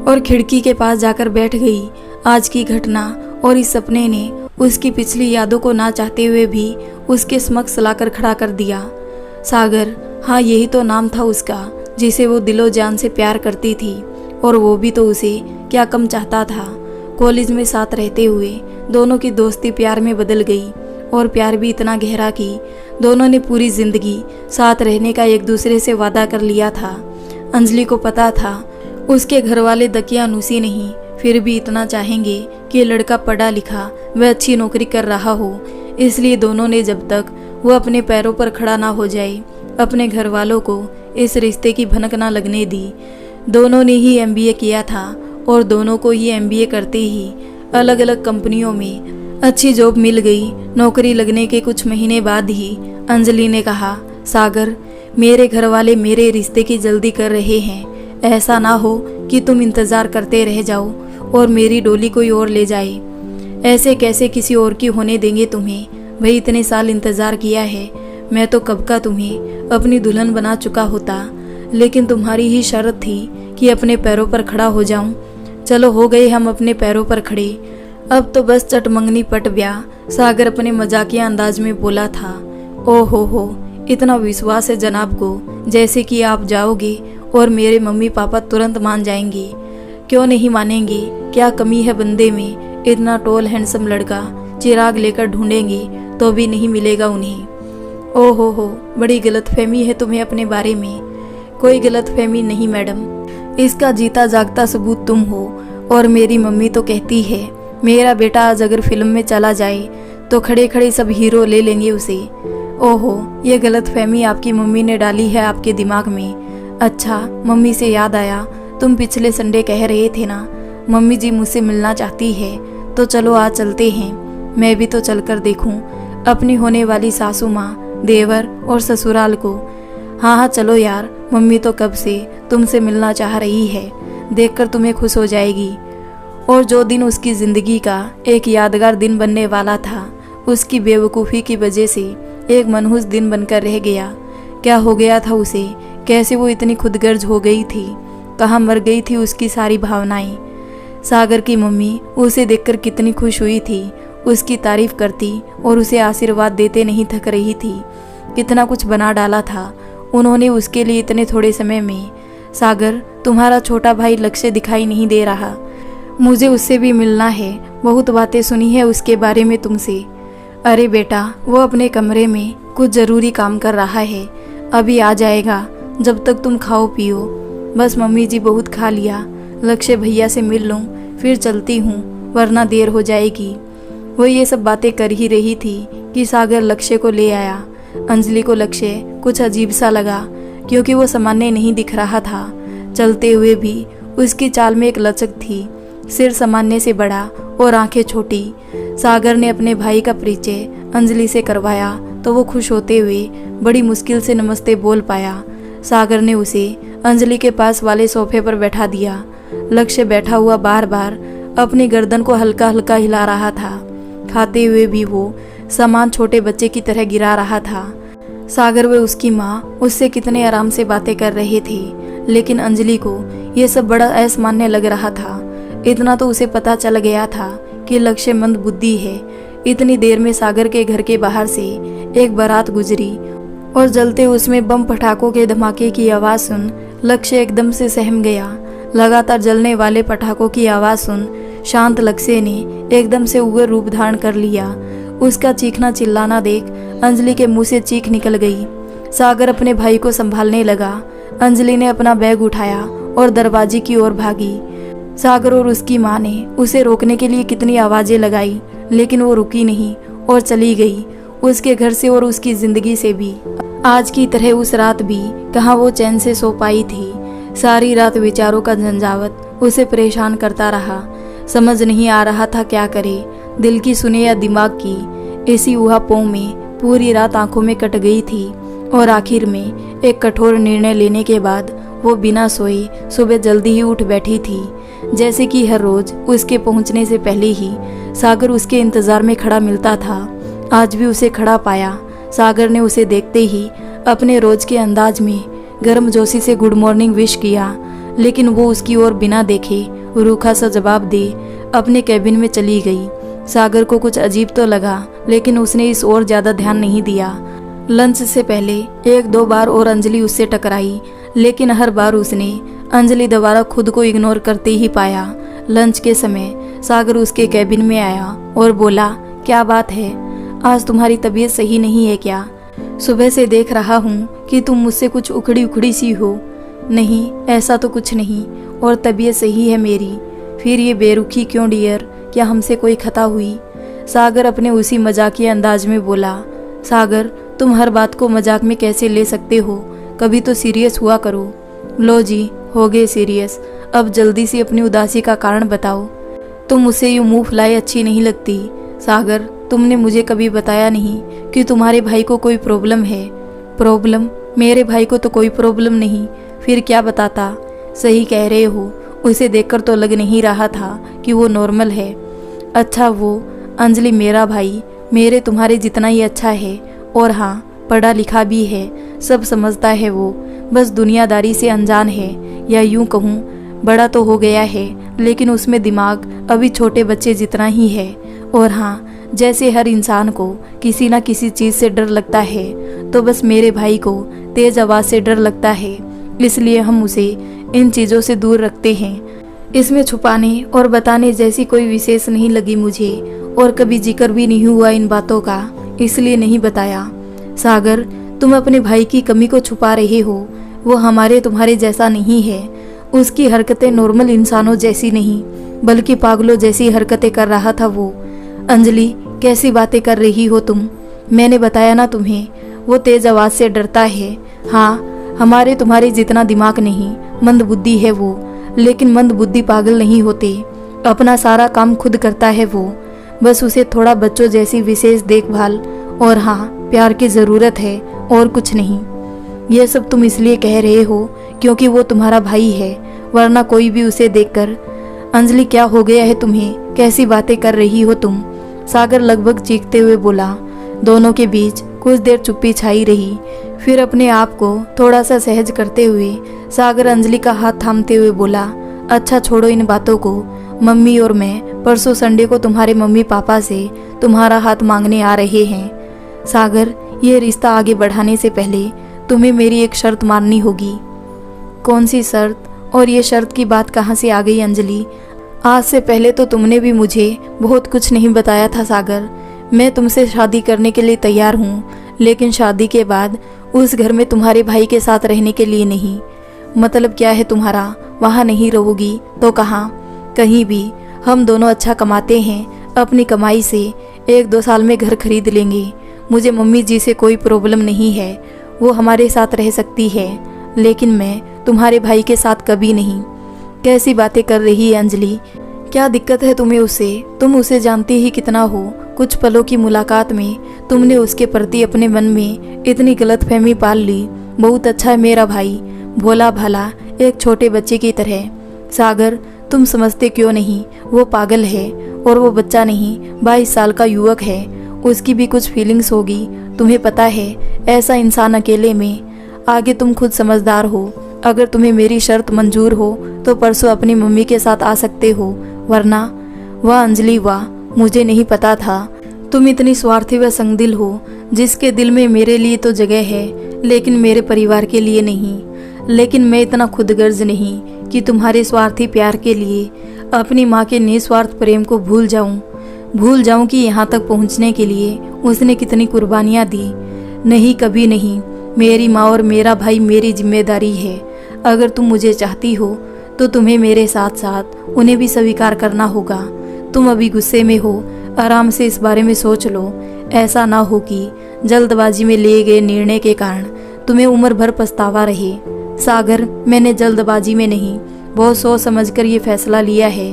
और खिड़की के पास जाकर बैठ गई। आज की घटना और इस सपने ने उसकी पिछली यादों को ना चाहते हुए भी उसके समक्ष लाकर खड़ा कर दिया। सागर, हाँ यही तो नाम था उसका, जिसे वो दिलो जान से प्यार करती थी। और वो भी तो उसे क्या कम चाहता था। कॉलेज में साथ रहते हुए दोनों की दोस्ती प्यार में बदल गई, और प्यार भी इतना गहरा कि दोनों ने पूरी जिंदगी साथ रहने का एक दूसरे से वादा कर लिया था। अंजलि को पता था उसके घर वाले दकियानूसी नहीं, फिर भी इतना चाहेंगे कि लड़का पढ़ा लिखा व अच्छी नौकरी कर रहा हो। इसलिए दोनों ने जब तक वो अपने पैरों पर खड़ा ना हो जाए, अपने घर वालों को इस रिश्ते की भनक ना लगने दी। दोनों ने ही MBA किया था, और दोनों को ही MBA करते ही अलग अलग कंपनियों में अच्छी जॉब मिल गई। नौकरी लगने के कुछ महीने बाद ही अंजलि ने कहा, सागर, मेरे घर वाले मेरे रिश्ते की जल्दी कर रहे हैं। ऐसा ना हो कि तुम इंतज़ार करते रह जाओ और मेरी डोली कोई और ले जाए। ऐसे कैसे किसी और की होने देंगे तुम्हें? भाई इतने साल इंतज़ार किया है। मैं तो कब का तुम्हें अपनी दुल्हन बना चुका होता, लेकिन तुम्हारी ही शर्त थी कि अपने पैरों पर खड़ा हो जाऊं। चलो, हो गए हम अपने पैरों पर खड़े। अब तो बस चटमंगनी पट ब्याह। सागर अपने मजाकिया अंदाज में बोला था। ओ हो, इतना विश्वास है जनाब को, जैसे कि आप जाओगे और मेरे मम्मी पापा तुरंत मान जाएंगे। क्यों नहीं मानेंगे? क्या कमी है बंदे में? इतना टॉल हैंडसम लड़का चिराग लेकर ढूंढेंगे तो भी नहीं मिलेगा उन्हें। ओ हो, बड़ी गलतफहमी है तुम्हें अपने बारे में। कोई गलतफहमी नहीं मैडम, इसका जीता जागता सबूत तुम हो। और मेरी मम्मी तो कहती है मेरा बेटा आज अगर फिल्म में चला जाए तो खड़े खड़े सब हीरो ले लेंगे उसे। ओहो, ये गलतफहमी आपकी मम्मी ने डाली है आपके दिमाग में। अच्छा, मम्मी से याद आया, तुम पिछले संडे कह रहे थे ना मम्मी जी मुझसे मिलना चाहती है, तो चलो आज चलते हैं। मैं भी तो चलकर देखूं अपनी होने वाली सासू माँ, देवर और ससुराल को। हाँ चलो यार, मम्मी तो कब से तुमसे मिलना चाह रही है, देखकर तुम्हें खुश हो जाएगी। और जो दिन उसकी ज़िंदगी का एक यादगार दिन बनने वाला था, उसकी बेवकूफ़ी की वजह से एक मनहूस दिन बनकर रह गया। क्या हो गया था उसे? कैसे वो इतनी खुदगर्ज हो गई थी? कहाँ मर गई थी उसकी सारी भावनाएं? सागर की मम्मी उसे देखकर कितनी खुश हुई थी, उसकी तारीफ करती और उसे आशीर्वाद देते नहीं थक रही थी। कितना कुछ बना डाला था उन्होंने उसके लिए इतने थोड़े समय में। सागर, तुम्हारा छोटा भाई लक्ष्य दिखाई नहीं दे रहा, मुझे उससे भी मिलना है। बहुत बातें सुनी है उसके बारे में तुमसे। अरे बेटा, वो अपने कमरे में कुछ ज़रूरी काम कर रहा है, अभी आ जाएगा। जब तक तुम खाओ पियो। बस मम्मी जी बहुत खा लिया, लक्ष्य भैया से मिल लूँ फिर चलती हूँ, वरना देर हो जाएगी। वो ये सब बातें कर ही रही थी कि सागर लक्ष्य को ले आया। अंजलि को लक्ष्य कुछ अजीब सा लगा, क्योंकि वो सामान्य नहीं दिख रहा था। चलते हुए भी उसकी चाल में एक लचक थी, सिर सामान्य से बड़ा और आंखें छोटी। सागर ने अपने भाई का परिचय अंजलि से करवाया तो वो खुश होते हुए बड़ी मुश्किल से नमस्ते बोल पाया। सागर ने उसे अंजलि के पास वाले सोफे पर बैठा दिया। लक्ष्य बैठा हुआ बार बार अपनी गर्दन को हल्का हल्का हिला रहा था। खाते हुए भी वो सामान छोटे बच्चे की तरह गिरा रहा था। सागर व उसकी माँ उससे कितने आराम से बातें कर रहे थे, लेकिन अंजलि को ये सब बड़ा असामान्य लग रहा था। इतना तो उसे पता चल गया था कि लक्ष्य मंद बुद्धि है। इतनी देर में सागर के घर के बाहर से एक बारात गुजरी और जलते उसमें बम पटाखों के धमाके की आवाज़ सुन लक्ष्य एकदम से सहम गया। लगातार जलने वाले पटाखों की आवाज़ सुन शांत लक्ष्य ने एकदम से उग्र रूप धारण कर लिया। उसका चीखना चिल्लाना देख अंजलि के मुंह से चीख निकल गई। सागर अपने भाई को संभालने लगा। अंजलि ने अपना बैग उठाया और दरवाजे की ओर भागी। सागर और उसकी माँ ने उसे रोकने के लिए कितनी आवाज़ें लगाई, लेकिन वो रुकी नहीं और चली गई, उसके घर से और उसकी जिंदगी से भी। आज की तरह उस रात भी कहाँ वो चैन से सो पाई थी। सारी रात विचारों का झंझावत उसे परेशान करता रहा। समझ नहीं आ रहा था क्या करे, दिल की सुने या दिमाग की। इसी ऊहापोह में पूरी रात आंखों में कट गई थी और आखिर में एक कठोर निर्णय लेने के बाद वो बिना सोए सुबह जल्दी ही उठ बैठी थी। जैसे कि हर रोज उसके पहुंचने से पहले ही सागर उसके इंतजार में खड़ा मिलता था। आज भी उसे खड़ा पाया। सागर ने उसे देखते ही अपने रोज के अंदाज में गर्मजोशी से गुड मॉर्निंग विश किया, लेकिन वो उसकी ओर बिना देखे रूखा सा जवाब दे अपने कैबिन में चली गई। सागर को कुछ अजीब तो लगा, लेकिन उसने इस ओर ज्यादा ध्यान नहीं दिया। लंच से पहले एक दो बार और अंजलि उससे टकराई, लेकिन हर बार उसने अंजलि दोबारा खुद को इग्नोर करते ही पाया। लंच के समय सागर उसके कैबिन में आया और बोला, क्या बात है, आज तुम्हारी तबीयत सही नहीं है क्या? सुबह से देख रहा हूँ कि तुम मुझसे कुछ उखड़ी उखड़ी सी हो। नहीं, ऐसा तो कुछ नहीं, और तबीयत सही है मेरी। फिर ये बेरुखी क्यों डियर? क्या हमसे कोई खता हुई? सागर अपने उसी मजाकिया अंदाज में बोला। सागर, तुम हर बात को मजाक में कैसे ले सकते हो? कभी तो सीरियस हुआ करो। लो जी, हो गए सीरियस। अब जल्दी से अपनी उदासी का कारण बताओ। तुम मुझसे यूँ मुँह फुलाए अच्छी नहीं लगती। सागर, तुमने मुझे कभी बताया नहीं कि तुम्हारे भाई को कोई प्रॉब्लम है। प्रॉब्लम? मेरे भाई को तो कोई प्रॉब्लम नहीं, फिर क्या बताता? सही कह रहे हो, उसे देखकर तो लग नहीं रहा था कि वो नॉर्मल है। अच्छा, वो अंजलि मेरा भाई मेरे तुम्हारे जितना ही अच्छा है, और हाँ, पढ़ा लिखा भी है, सब समझता है वो, बस दुनियादारी से अनजान है, या यूं कहूँ बड़ा तो हो गया है, लेकिन उसमें दिमाग अभी छोटे बच्चे जितना ही है। और हाँ, जैसे हर इंसान को किसी ना किसी चीज़ से डर लगता है, तो बस मेरे भाई को तेज आवाज़ से डर लगता है, इसलिए हम उसे इन चीज़ों से दूर रखते हैं। इसमें छुपाने और बताने जैसी कोई विशेष नहीं लगी मुझे, और कभी जिक्र भी नहीं हुआ इन बातों का, इसलिए नहीं बताया। सागर, तुम अपने भाई की कमी को छुपा रहे हो। वो हमारे तुम्हारे जैसा नहीं है। उसकी हरकतें नॉर्मल इंसानों जैसी नहीं, बल्कि पागलों जैसी हरकतें कर रहा था वो। अंजलि, कैसी बातें कर रही हो तुम? मैंने बताया ना तुम्हें, वो तेज आवाज़ से डरता है। हाँ, हमारे तुम्हारे जितना दिमाग नहीं, मंद बुद्धि है वो, लेकिन मंद बुद्धि पागल नहीं होते। अपना सारा काम खुद करता है वो, बस उसे थोड़ा बच्चों जैसी विशेष देखभाल और हाँ, प्यार की ज़रूरत है, और कुछ नहीं। यह सब तुम इसलिए कह रहे हो क्योंकि वो तुम्हारा भाई है, वरना कोई भी उसे देखकर। अंजलि, क्या हो गया है तुम्हें? कैसी बातें कर रही हो तुम? सागर लगभग चीखते हुए बोला। दोनों के बीच कुछ देर चुप्पी छाई रही। फिर अपने आप को थोड़ा सा सहज करते हुए सागर अंजलि का हाथ थामते हुए बोला, अच्छा छोड़ो इन बातों को। मम्मी और मैं परसों संडे को तुम्हारे मम्मी पापा से तुम्हारा हाथ मांगने आ रहे हैं। सागर, ये रिश्ता आगे बढ़ाने से पहले तुम्हें मेरी एक शर्त माननी होगी। कौन सी शर्त? और ये शर्त की बात कहाँ से आ गई अंजलि? आज से पहले तो तुमने भी मुझे बहुत कुछ नहीं बताया था सागर। मैं तुमसे शादी करने के लिए तैयार हूँ, लेकिन शादी के बाद उस घर में तुम्हारे भाई के साथ रहने के लिए नहीं। मतलब क्या है तुम्हारा? वहाँ नहीं रहोगी तो कहाँ? कहीं भी। हम दोनों अच्छा कमाते हैं, अपनी कमाई से 1-2 साल में घर खरीद लेंगे। मुझे मम्मी जी से कोई प्रॉब्लम नहीं है, वो हमारे साथ रह सकती है, लेकिन मैं तुम्हारे भाई के साथ कभी नहीं। कैसी बातें कर रही है अंजलि? क्या दिक्कत है तुम्हें उससे? तुम उसे जानती ही कितना हो, कुछ पलों की मुलाकात में तुमने उसके प्रति अपने मन में इतनी गलतफहमी पाल ली। बहुत अच्छा है मेरा भाई, भोला भाला एक छोटे बच्चे की तरह। सागर, तुम समझते क्यों नहीं, वो पागल है और वो बच्चा नहीं, 22 साल का युवक है। उसकी भी कुछ फीलिंग्स होगी, तुम्हें पता है। ऐसा इंसान अकेले में। आगे तुम खुद समझदार हो। अगर तुम्हें मेरी शर्त मंजूर हो तो परसों अपनी मम्मी के साथ आ सकते हो, वरना। वाह अंजलि वाह, मुझे नहीं पता था तुम इतनी स्वार्थी व संगदिल हो, जिसके दिल में मेरे लिए तो जगह है लेकिन मेरे परिवार के लिए नहीं। लेकिन मैं इतना खुदगर्ज नहीं कि तुम्हारे स्वार्थी प्यार के लिए अपनी माँ के निस्वार्थ प्रेम को भूल जाऊं कि यहाँ तक पहुँचने के लिए उसने कितनी कुर्बानियाँ दी। नहीं, कभी नहीं। मेरी माँ और मेरा भाई मेरी जिम्मेदारी है। अगर तुम मुझे चाहती हो तो तुम्हें मेरे साथ साथ उन्हें भी स्वीकार करना होगा। तुम अभी गुस्से में हो, आराम से इस बारे में सोच लो। ऐसा ना हो कि जल्दबाजी में लिए गए निर्णय के कारण तुम्हें उम्र भर पछतावा रहे। सागर, मैंने जल्दबाजी में नहीं, बहुत सोच समझकर ये फैसला लिया है।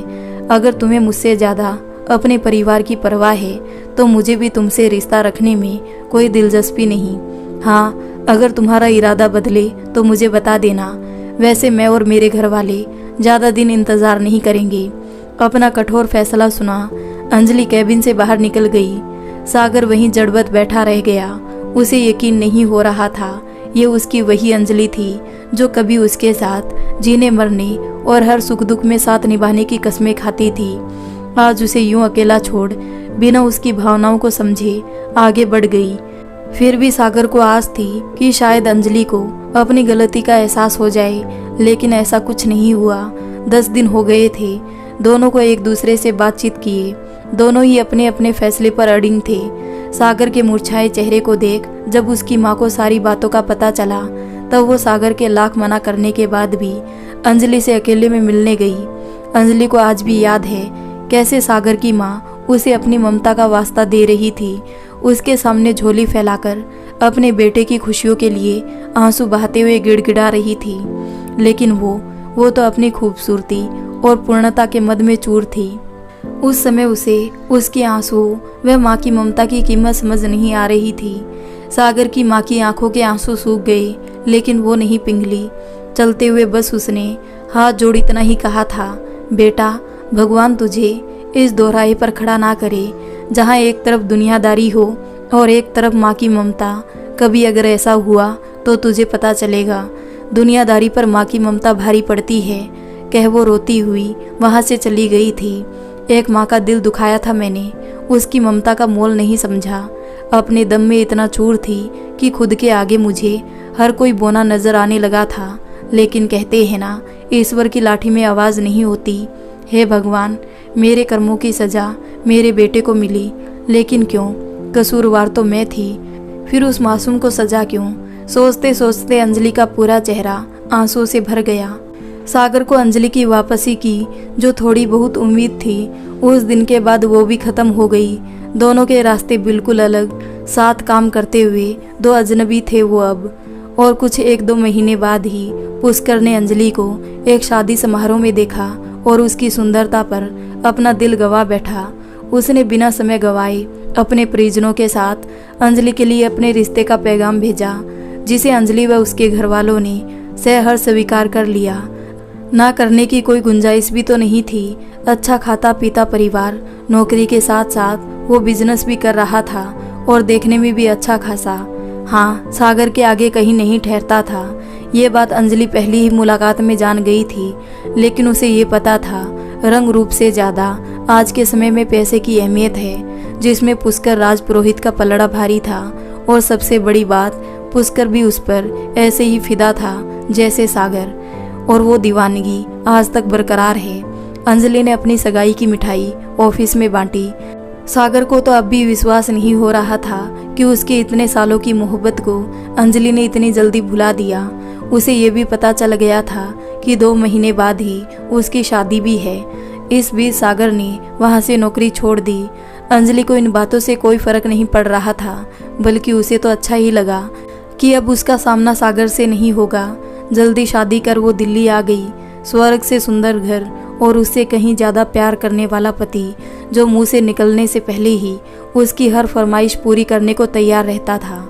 अगर तुम्हें मुझसे ज़्यादा अपने परिवार की परवाह है तो मुझे भी तुमसे रिश्ता रखने में कोई दिलचस्पी नहीं। हाँ, अगर तुम्हारा इरादा बदले तो मुझे बता देना। वैसे मैं और मेरे घर वाले ज़्यादा दिन इंतज़ार नहीं करेंगे। अपना कठोर फैसला सुना अंजलि कैबिन से बाहर निकल गई। सागर वहीं जड़बत बैठा रह गया। उसे यकीन नहीं हो रहा था ये उसकी वही अंजलि थी जो कभी उसके साथ जीने मरने और हर सुख दुख में साथ निभाने की कस्में खाती थी। आज उसे यूं अकेला छोड़ बिना उसकी भावनाओं को समझे आगे बढ़ गई। फिर भी सागर को आस थी कि शायद अंजलि को अपनी गलती का एहसास हो जाए, लेकिन ऐसा कुछ नहीं हुआ। 10 दिन हो गए थे दोनों को एक दूसरे से बातचीत किए। दोनों ही अपने अपने फैसले पर अड़िग थे। सागर के मुरझाए चेहरे को देख जब उसकी माँ को सारी बातों का पता चला तब वो सागर के लाख मना करने के बाद भी अंजलि से अकेले में मिलने गई। अंजलि को आज भी याद है कैसे सागर की माँ उसे अपनी ममता का वास्ता दे रही थी। उसके सामने झोली फैलाकर अपने बेटे की खुशियों के लिए आंसू बहाते हुए गिड़गिड़ा रही थी। लेकिन वो तो अपनी खूबसूरती और पूर्णता के मद में चूर थी। उस समय उसे उसके आंसू व माँ की ममता की कीमत समझ नहीं आ रही थी। सागर की माँ की आंखों के आंसू सूख गए, लेकिन वो नहीं पिघली। चलते हुए बस उसने हाथ जोड़ इतना ही कहा था, बेटा, भगवान तुझे इस दोहराए पर खड़ा ना करे जहाँ एक तरफ दुनियादारी हो और एक तरफ माँ की ममता। कभी अगर ऐसा हुआ तो तुझे पता चलेगा दुनियादारी पर माँ की ममता भारी पड़ती है। कह वो रोती हुई वहाँ से चली गई थी। एक माँ का दिल दुखाया था मैंने, उसकी ममता का मोल नहीं समझा। अपने दम में इतना चूर थी कि खुद के आगे मुझे हर कोई बोना नजर आने लगा था। लेकिन कहते हैं ना, ईश्वर की लाठी में आवाज़ नहीं होती। हे भगवान, मेरे कर्मों की सज़ा मेरे बेटे को मिली, लेकिन क्यों? कसूरवार तो मैं थी, फिर उस मासूम को सज़ा क्यों? सोचते सोचते अंजलि का पूरा चेहरा आंसू से भर गया। सागर को अंजलि की वापसी की जो थोड़ी बहुत उम्मीद थी, उस दिन के बाद वो भी ख़त्म हो गई। दोनों के रास्ते बिल्कुल अलग, साथ काम करते हुए दो अजनबी थे वो अब। और कुछ 1-2 महीने बाद ही पुष्कर ने अंजलि को एक शादी समारोह में देखा और उसकी सुंदरता पर अपना दिल गवा बैठा। उसने बिना समय गवाए अपने परिजनों के साथ अंजलि के लिए अपने रिश्ते का पैगाम भेजा, जिसे अंजलि व उसके घर वालों ने सहर्ष स्वीकार कर लिया। ना करने की कोई गुंजाइश भी तो नहीं थी। अच्छा खाता पीता परिवार, नौकरी के साथ साथ वो बिजनेस भी कर रहा था और देखने में भी अच्छा खासा। हाँ, सागर के आगे कहीं नहीं ठहरता था। ये बात अंजलि पहली ही मुलाकात में जान गई थी, लेकिन उसे ये पता था रंग रूप से ज़्यादा आज के समय में पैसे की अहमियत है, जिसमें पुष्कर राजपुरोहित का पलड़ा भारी था। और सबसे बड़ी बात, पुष्कर भी उस पर ऐसे ही फिदा था जैसे सागर, और वो दीवानगी आज तक बरकरार है। अंजलि ने अपनी सगाई की मिठाई ऑफिस में बांटी। सागर को तो अब भी विश्वास नहीं हो रहा था कि उसके इतने सालों की मोहब्बत को अंजलि ने इतनी जल्दी भुला दिया। उसे ये भी पता चल गया था कि 2 महीने बाद ही उसकी शादी भी है। इस बीच सागर ने वहाँ से नौकरी छोड़ दी। अंजलि को इन बातों से कोई फर्क नहीं पड़ रहा था, बल्कि उसे तो अच्छा ही लगा कि अब उसका सामना सागर से नहीं होगा। जल्दी शादी कर वो दिल्ली आ गई। स्वर्ग से सुंदर घर और उससे कहीं ज़्यादा प्यार करने वाला पति जो मुंह से निकलने से पहले ही उसकी हर फरमाइश पूरी करने को तैयार रहता था।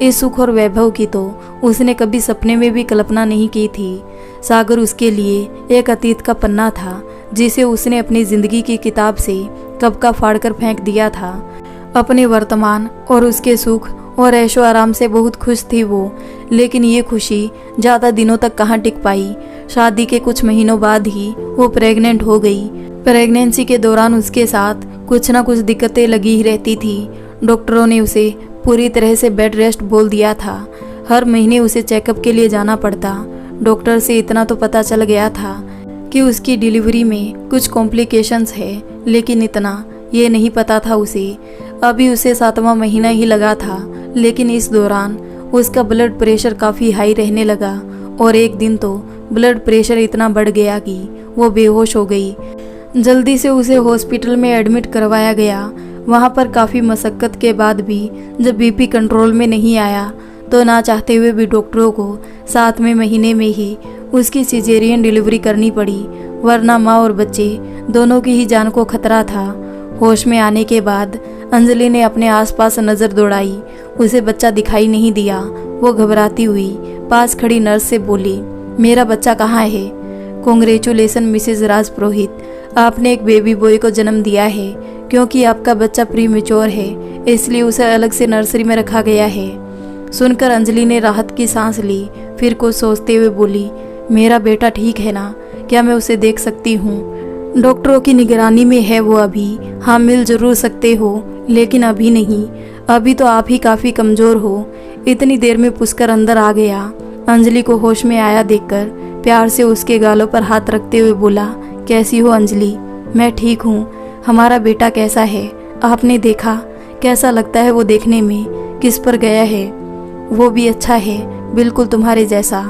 इस सुख और वैभव की तो उसने कभी सपने में भी कल्पना नहीं की थी। सागर उसके लिए एक अतीत का पन्ना था जिसे उसने अपनी जिंदगी की किताब से कब का फाड़कर फेंक दिया था। अपने वर्तमान और उसके सुख और ऐशो आराम से बहुत खुश थी वो, लेकिन ये खुशी ज़्यादा दिनों तक कहाँ टिक पाई। शादी के कुछ महीनों बाद ही वो प्रेग्नेंट हो गई। प्रेगनेंसी के दौरान उसके साथ कुछ ना कुछ दिक्कतें लगी ही रहती थी। डॉक्टरों ने उसे पूरी तरह से बेड रेस्ट बोल दिया था। हर महीने उसे चेकअप के लिए जाना पड़ता। डॉक्टर से इतना तो पता चल गया था कि उसकी डिलीवरी में कुछ कॉम्प्लिकेशंस है, लेकिन इतना ये नहीं पता था उसे। अभी उसे 7वां महीना ही लगा था, लेकिन इस दौरान उसका ब्लड प्रेशर काफ़ी हाई रहने लगा और एक दिन तो ब्लड प्रेशर इतना बढ़ गया कि वो बेहोश हो गई। जल्दी से उसे हॉस्पिटल में एडमिट करवाया गया। वहाँ पर काफ़ी मशक्क़त के बाद भी जब बीपी कंट्रोल में नहीं आया तो ना चाहते हुए भी डॉक्टरों को 7वें महीने में ही उसकी सिजेरियन डिलीवरी करनी पड़ी, वरना माँ और बच्चे दोनों की ही जान को खतरा था। होश में आने के बाद अंजलि ने अपने आसपास नज़र दौड़ाई। उसे बच्चा दिखाई नहीं दिया। वो घबराती हुई पास खड़ी नर्स से बोली, मेरा बच्चा कहाँ है? कॉन्ग्रेचुलेसन मिसेज राज पुरोहित, आपने एक बेबी बॉय को जन्म दिया है। क्योंकि आपका बच्चा प्रीमेच्योर है, इसलिए उसे अलग से नर्सरी में रखा गया है। सुनकर अंजलि ने राहत की सांस ली, फिर कुछ सोचते हुए बोली, मेरा बेटा ठीक है ना? क्या मैं उसे देख सकती हूँ? डॉक्टरों की निगरानी में है वो अभी। हाँ, मिल जरूर सकते हो, लेकिन अभी नहीं। अभी तो आप ही काफ़ी कमज़ोर हो। इतनी देर में पुष्कर अंदर आ गया। अंजलि को होश में आया देखकर प्यार से उसके गालों पर हाथ रखते हुए बोला, कैसी हो अंजलि? मैं ठीक हूँ। हमारा बेटा कैसा है? आपने देखा? कैसा लगता है वो देखने में? किस पर गया है? वो भी अच्छा है, बिल्कुल तुम्हारे जैसा।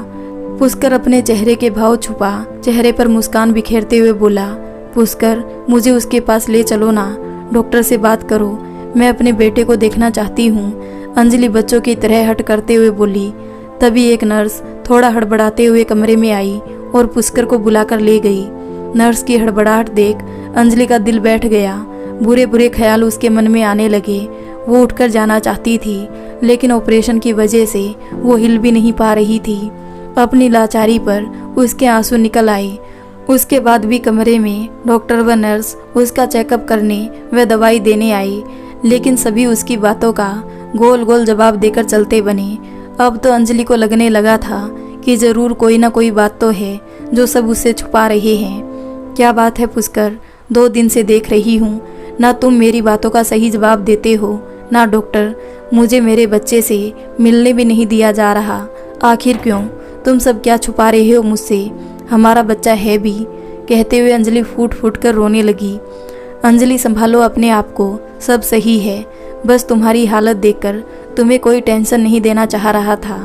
पुष्कर अपने चेहरे के भाव छुपा चेहरे पर मुस्कान बिखेरते हुए बोला, पुष्कर, मुझे उसके पास ले चलो ना। डॉक्टर से बात करो, मैं अपने बेटे को देखना चाहती हूँ। अंजलि बच्चों की तरह हट करते हुए बोली। तभी एक नर्स थोड़ा हड़बड़ाते हुए कमरे में आई और पुष्कर को बुलाकर ले गई। नर्स की हड़बड़ाहट देख अंजलि का दिल बैठ गया। बुरे बुरे ख्याल उसके मन में आने लगे। वो उठकर जाना चाहती थी, लेकिन ऑपरेशन की वजह से वो हिल भी नहीं पा रही थी। अपनी लाचारी पर उसके आंसू निकल आए। उसके बाद भी कमरे में डॉक्टर व नर्स उसका चेकअप करने व दवाई देने आए, लेकिन सभी उसकी बातों का गोल गोल जवाब देकर चलते बने। अब तो अंजलि को लगने लगा था कि जरूर कोई ना कोई बात तो है जो सब उससे छुपा रहे हैं। क्या बात है पुष्कर? 2 दिन से देख रही हूँ, ना तुम मेरी बातों का सही जवाब देते हो, ना डॉक्टर। मुझे मेरे बच्चे से मिलने भी नहीं दिया जा रहा। आखिर क्यों? तुम सब क्या छुपा रहे हो मुझसे? हमारा बच्चा है भी। कहते हुए अंजलि फूट फूट कर रोने लगी। अंजलि, संभालो अपने आप को, सब सही है। बस तुम्हारी हालत देखकर तुम्हें कोई टेंशन नहीं देना चाह रहा था।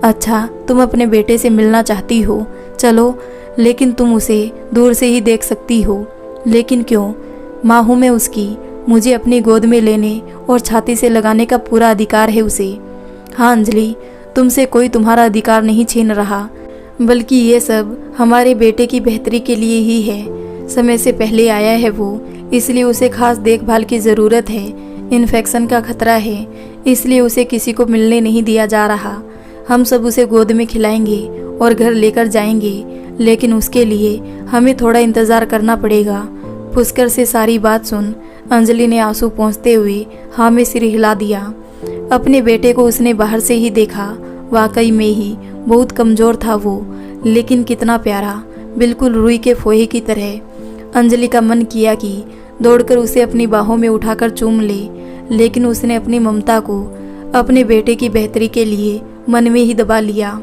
अच्छा, तुम अपने बेटे से मिलना चाहती हो, चलो, लेकिन तुम उसे दूर से ही देख सकती हो। लेकिन क्यों? माँ हूँ मैं उसकी। मुझे अपनी गोद में लेने और छाती से लगाने का पूरा अधिकार है उसे। हाँ अंजलि, तुमसे कोई तुम्हारा अधिकार नहीं छीन रहा, बल्कि ये सब हमारे बेटे की बेहतरी के लिए ही है। समय से पहले आया है वो, इसलिए उसे खास देखभाल की ज़रूरत है। इन्फेक्शन का खतरा है, इसलिए उसे किसी को मिलने नहीं दिया जा रहा। हम सब उसे गोद में खिलाएंगे और घर लेकर जाएंगे, लेकिन उसके लिए हमें थोड़ा इंतज़ार करना पड़ेगा। पुष्कर से सारी बात सुन अंजलि ने आंसू पोंछते हुए हाँ में सिर हिला दिया। अपने बेटे को उसने बाहर से ही देखा। वाकई में ही बहुत कमज़ोर था वो, लेकिन कितना प्यारा, बिल्कुल रुई के फोहे की तरह। अंजलि का मन किया कि दौड़कर उसे अपनी बाहों में उठाकर चूम ले, लेकिन उसने अपनी ममता को अपने बेटे की बेहतरी के लिए मन में ही दबा लिया।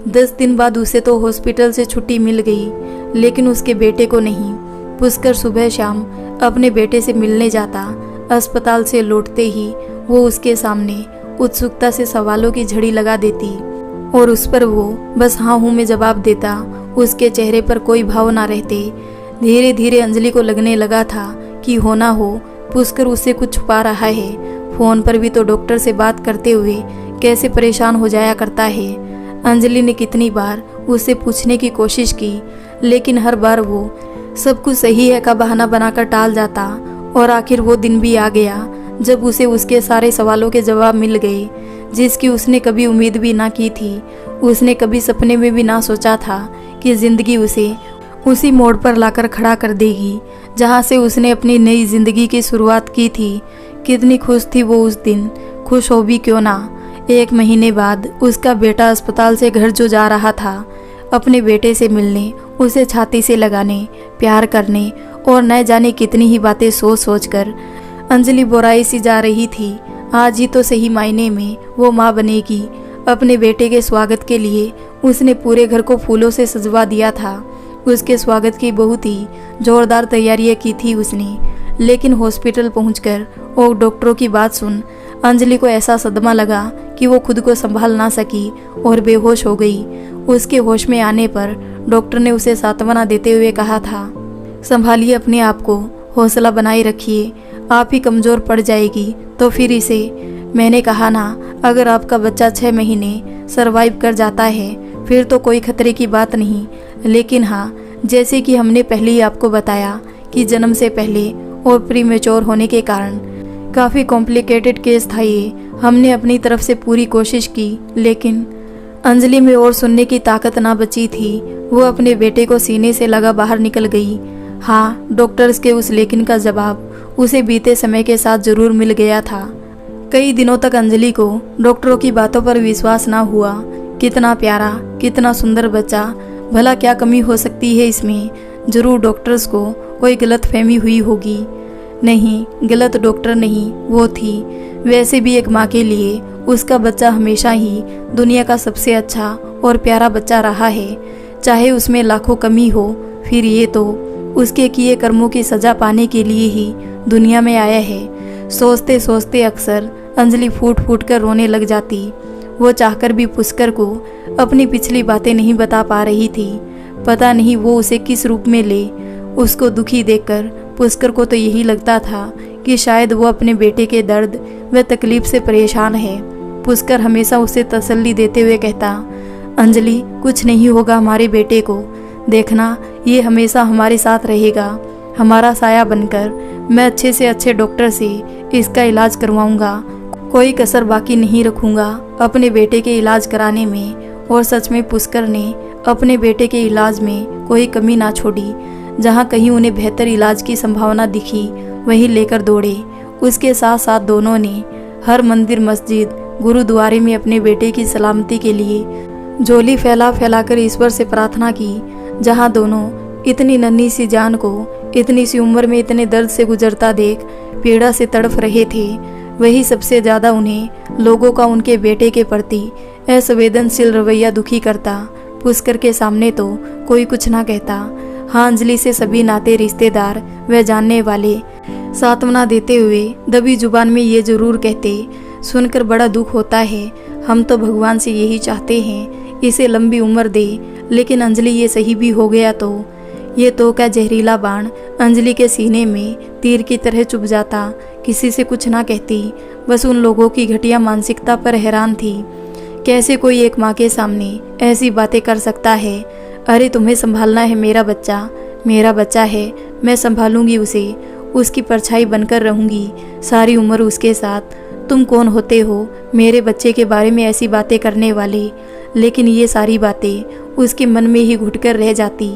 10 दिन बाद उसे तो हॉस्पिटल से छुट्टी मिल गई, लेकिन उसके बेटे को नहीं। पुष्कर सुबह शाम अपने बेटे से मिलने जाता। अस्पताल से लौटते ही वो उसके सामने उत्सुकता से सवालों की झड़ी लगा देती और उस पर वो बस हाँ हूँ में जवाब देता। उसके चेहरे पर कोई भाव ना रहते। धीरे धीरे अंजलि को लगने लगा था कि हो ना हो पुष्कर उससे कुछ छुपा रहा है। फोन पर भी तो डॉक्टर से बात करते हुए कैसे परेशान हो जाया करता है। अंजलि ने कितनी बार उससे पूछने की कोशिश की, लेकिन हर बार वो सब कुछ सही है का बहाना बनाकर टाल जाता। और आखिर वो दिन भी आ गया जब उसे उसके सारे सवालों के जवाब मिल गए, जिसकी उसने कभी उम्मीद भी ना की थी। उसने कभी सपने में भी ना सोचा था कि जिंदगी उसे उसी मोड़ पर लाकर खड़ा कर देगी जहाँ से उसने अपनी नई जिंदगी की शुरुआत की थी। कितनी खुश थी वो उस दिन, खुश हो भी क्यों ना। 1 महीने बाद उसका बेटा अस्पताल से घर जो जा रहा था, अपने बेटे से मिलने, उसे छाती से लगाने, प्यार करने और न जाने कितनी ही बातें सोच सोच कर अंजलि बोराई सी जा रही थी। आज ही तो सही मायने में वो माँ बनेगी। अपने बेटे के स्वागत के लिए उसने पूरे घर को फूलों से सजवा दिया था। उसके स्वागत की बहुत ही जोरदार तैयारियां की थी उसने। लेकिन हॉस्पिटल पहुंचकर और डॉक्टरों की बात सुन अंजलि को ऐसा सदमा लगा कि वो खुद को संभाल ना सकी और बेहोश हो गई। उसके होश में आने पर डॉक्टर ने उसे सांत्वना देते हुए कहा था, संभालिए अपने आप को, हौसला बनाए रखिए, आप ही कमज़ोर पड़ जाएगी तो फिर इसे। मैंने कहा ना, अगर आपका बच्चा 6 महीने सरवाइव कर जाता है फिर तो कोई खतरे की बात नहीं। लेकिन हाँ, जैसे कि हमने पहले ही आपको बताया कि जन्म से पहले और प्रीमेच्योर होने के कारण काफ़ी कॉम्प्लिकेटेड केस था ये। हमने अपनी तरफ से पूरी कोशिश की, लेकिन अंजलि में और सुनने की ताकत ना बची थी। वो अपने बेटे को सीने से लगा बाहर निकल गई। हाँ, डॉक्टर्स के उस लेकिन का जवाब उसे बीते समय के साथ जरूर मिल गया था। कई दिनों तक अंजलि को डॉक्टरों की बातों पर विश्वास ना हुआ। कितना प्यारा, कितना सुंदर बच्चा, भला क्या कमी हो सकती है इसमें। जरूर डॉक्टर्स को कोई गलत फहमी हुई होगी। नहीं, गलत डॉक्टर नहीं, वो थी। वैसे भी एक माँ के लिए उसका बच्चा हमेशा ही दुनिया का सबसे अच्छा और प्यारा बच्चा रहा है, चाहे उसमें लाखों कमी हो। फिर ये तो उसके किए कर्मों की सजा पाने के लिए ही दुनिया में आया है। सोचते सोचते अक्सर अंजलि फूट फूट कर रोने लग जाती। वो चाहकर भी पुष्कर को अपनी पिछली बातें नहीं बता पा रही थी। पता नहीं वो उसे किस रूप में ले। उसको दुखी देखकर पुष्कर को तो यही लगता था कि शायद वो अपने बेटे के दर्द व तकलीफ से परेशान है। पुष्कर हमेशा उसे तसल्ली देते हुए कहता, अंजलि, कुछ नहीं होगा हमारे बेटे को, देखना ये हमेशा हमारे साथ रहेगा, हमारा साया बनकर। मैं अच्छे से अच्छे डॉक्टर से इसका इलाज करवाऊंगा, कोई कसर बाकी नहीं रखूंगा अपने बेटे के इलाज कराने में। और सच में पुष्कर ने अपने बेटे के इलाज में कोई कमी ना छोड़ी। जहाँ कहीं उन्हें बेहतर इलाज की संभावना दिखी वहीं लेकर दौड़े। उसके साथ साथ दोनों ने हर मंदिर, मस्जिद, गुरुद्वारे में अपने बेटे की सलामती के लिए झोली फैला फैलाकर ईश्वर से प्रार्थना की। जहाँ दोनों इतनी नन्ही सी जान को इतनी सी उम्र में इतने दर्द से गुजरता देख पीड़ा से तड़फ रहे थे, वही सबसे ज़्यादा उन्हें लोगों का उनके बेटे के प्रति असंवेदनशील रवैया दुखी करता। पुष्कर के सामने तो कोई कुछ ना कहता। हाँ, अंजलि से सभी नाते, रिश्तेदार व जानने वाले सांत्वना देते हुए दबी जुबान में ये जरूर कहते, सुनकर बड़ा दुख होता है, हम तो भगवान से यही चाहते हैं इसे लंबी उम्र दे। लेकिन अंजलि ये सही भी हो गया तो ये तो क्या जहरीला बाण अंजलि के सीने में तीर की तरह चुभ जाता। किसी से कुछ ना कहती, बस उन लोगों की घटिया मानसिकता पर हैरान थी। कैसे कोई एक माँ के सामने ऐसी बातें कर सकता है। अरे तुम्हें संभालना है, मेरा बच्चा है, मैं संभालूंगी उसे, उसकी परछाई बनकर रहूंगी सारी उम्र उसके साथ। तुम कौन होते हो मेरे बच्चे के बारे में ऐसी बातें करने वाले। लेकिन ये सारी बातें उसके मन में ही घुटकर रह जाती।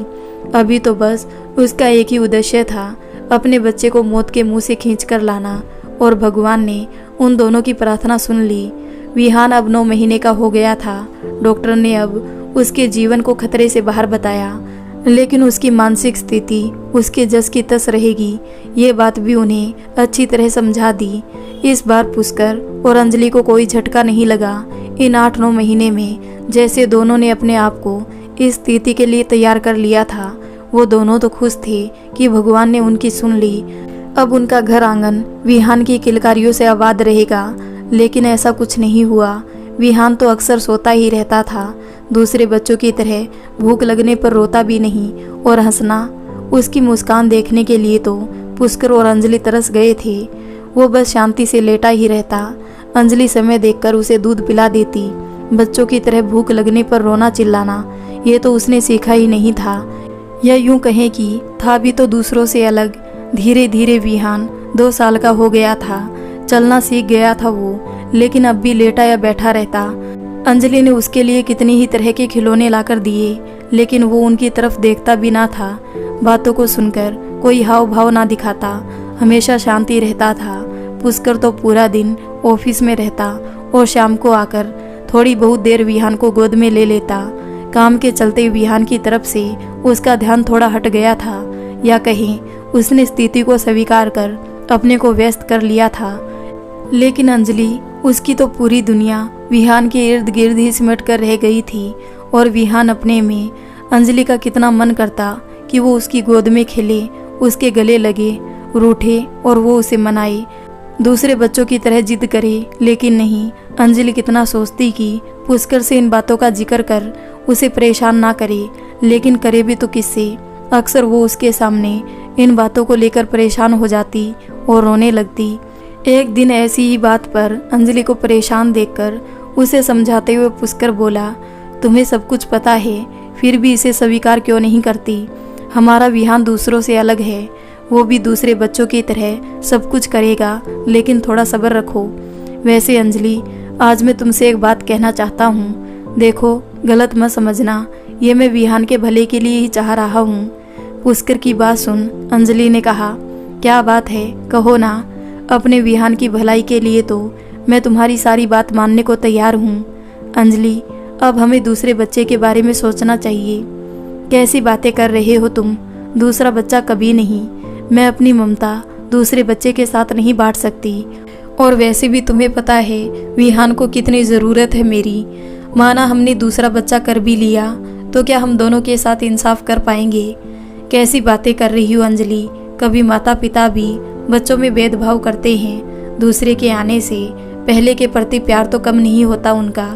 अभी तो बस उसका एक ही उद्देश्य था, अपने बच्चे को मौत के मुंह से खींच कर लाना। और भगवान ने उन दोनों की प्रार्थना सुन ली। विहान अब 9 महीने का हो गया था। डॉक्टर ने अब उसके जीवन को खतरे से बाहर बताया, लेकिन उसकी मानसिक स्थिति उसके जस की तस रहेगी, ये बात भी उन्हें अच्छी तरह समझा दी। इस बार पुष्कर और अंजलि को कोई झटका नहीं लगा। इन 8-9 महीने में जैसे दोनों ने अपने आप को इस स्थिति के लिए तैयार कर लिया था। वो दोनों तो खुश थे कि भगवान ने उनकी सुन ली। अब उनका घर आंगन विहान की किलकारियों से आबाद रहेगा। लेकिन ऐसा कुछ नहीं हुआ। विहान तो अक्सर सोता ही रहता था, दूसरे बच्चों की तरह भूख लगने पर रोता भी नहीं और हंसना। उसकी मुस्कान देखने के लिए तो पुष्कर और अंजलि तरस गए थे। वो बस शांति से लेटा ही रहता। अंजलि समय देखकर उसे दूध पिला देती। बच्चों की तरह भूख लगने पर रोना चिल्लाना ये तो उसने सीखा ही नहीं था। या यूं कहें कि था भी तो दूसरों से अलग। धीरे धीरे विहान 2 साल का हो गया था, चलना सीख गया था वो, लेकिन अब भी लेटा या बैठा रहता। अंजलि ने उसके लिए कितनी ही तरह के खिलौने लाकर दिए, लेकिन वो उनकी तरफ देखता भी ना था। बातों को सुनकर कोई हाव भाव ना दिखाता, हमेशा शांति रहता था। पुष्कर तो पूरा दिन ऑफिस में रहता और शाम को आकर थोड़ी बहुत देर विहान को गोद में ले लेता। काम के चलते विहान की तरफ से उसका ध्यान थोड़ा हट गया था, या कहीं उसने स्थिति को स्वीकार कर अपने को व्यस्त कर लिया था। लेकिन अंजलि, उसकी तो पूरी दुनिया विहान के इर्द गिर्द ही सिमट कर रह गई थी, और विहान अपने में अंजलि का कितना मन करता कि वो उसकी गोद में खेले, उसके गले लगे, रूठे और वो उसे मनाए, दूसरे बच्चों की तरह जिद करे। लेकिन नहीं, अंजलि कितना सोचती कि पुष्कर से इन बातों का जिक्र कर उसे परेशान ना करे, लेकिन करे भी तो किससे। अक्सर वो उसके सामने इन बातों को लेकर परेशान हो जाती और रोने लगती। एक दिन ऐसी ही बात पर अंजलि को परेशान देखकर उसे समझाते हुए पुष्कर बोला, तुम्हें सब कुछ पता है, फिर भी इसे स्वीकार क्यों नहीं करती? हमारा विहान दूसरों से अलग है, वो भी दूसरे बच्चों की तरह सब कुछ करेगा, लेकिन थोड़ा सब्र रखो। वैसे अंजलि, आज मैं तुमसे एक बात कहना चाहता हूँ। देखो, गलत मत समझना, ये मैं विहान के भले के लिए ही चाह रहा हूँ। पुष्कर की बात सुन अंजलि ने कहा, क्या बात है, कहो ना। अपने विहान की भलाई के लिए तो मैं तुम्हारी सारी बात मानने को तैयार हूँ। अंजलि, अब हमें दूसरे बच्चे के बारे में सोचना चाहिए। कैसी बातें कर रहे हो तुम? दूसरा बच्चा कभी नहीं। मैं अपनी ममता दूसरे बच्चे के साथ नहीं बांट सकती, और वैसे भी तुम्हें पता है विहान को कितनी ज़रूरत है मेरी। माना हमने दूसरा बच्चा कर भी लिया तो क्या हम दोनों के साथ इंसाफ कर पाएंगे? कैसी बातें कर रही हो अंजलि? कभी माता पिता भी बच्चों में भेदभाव करते हैं। दूसरे के आने से पहले के प्रति प्यार तो कम नहीं होता उनका।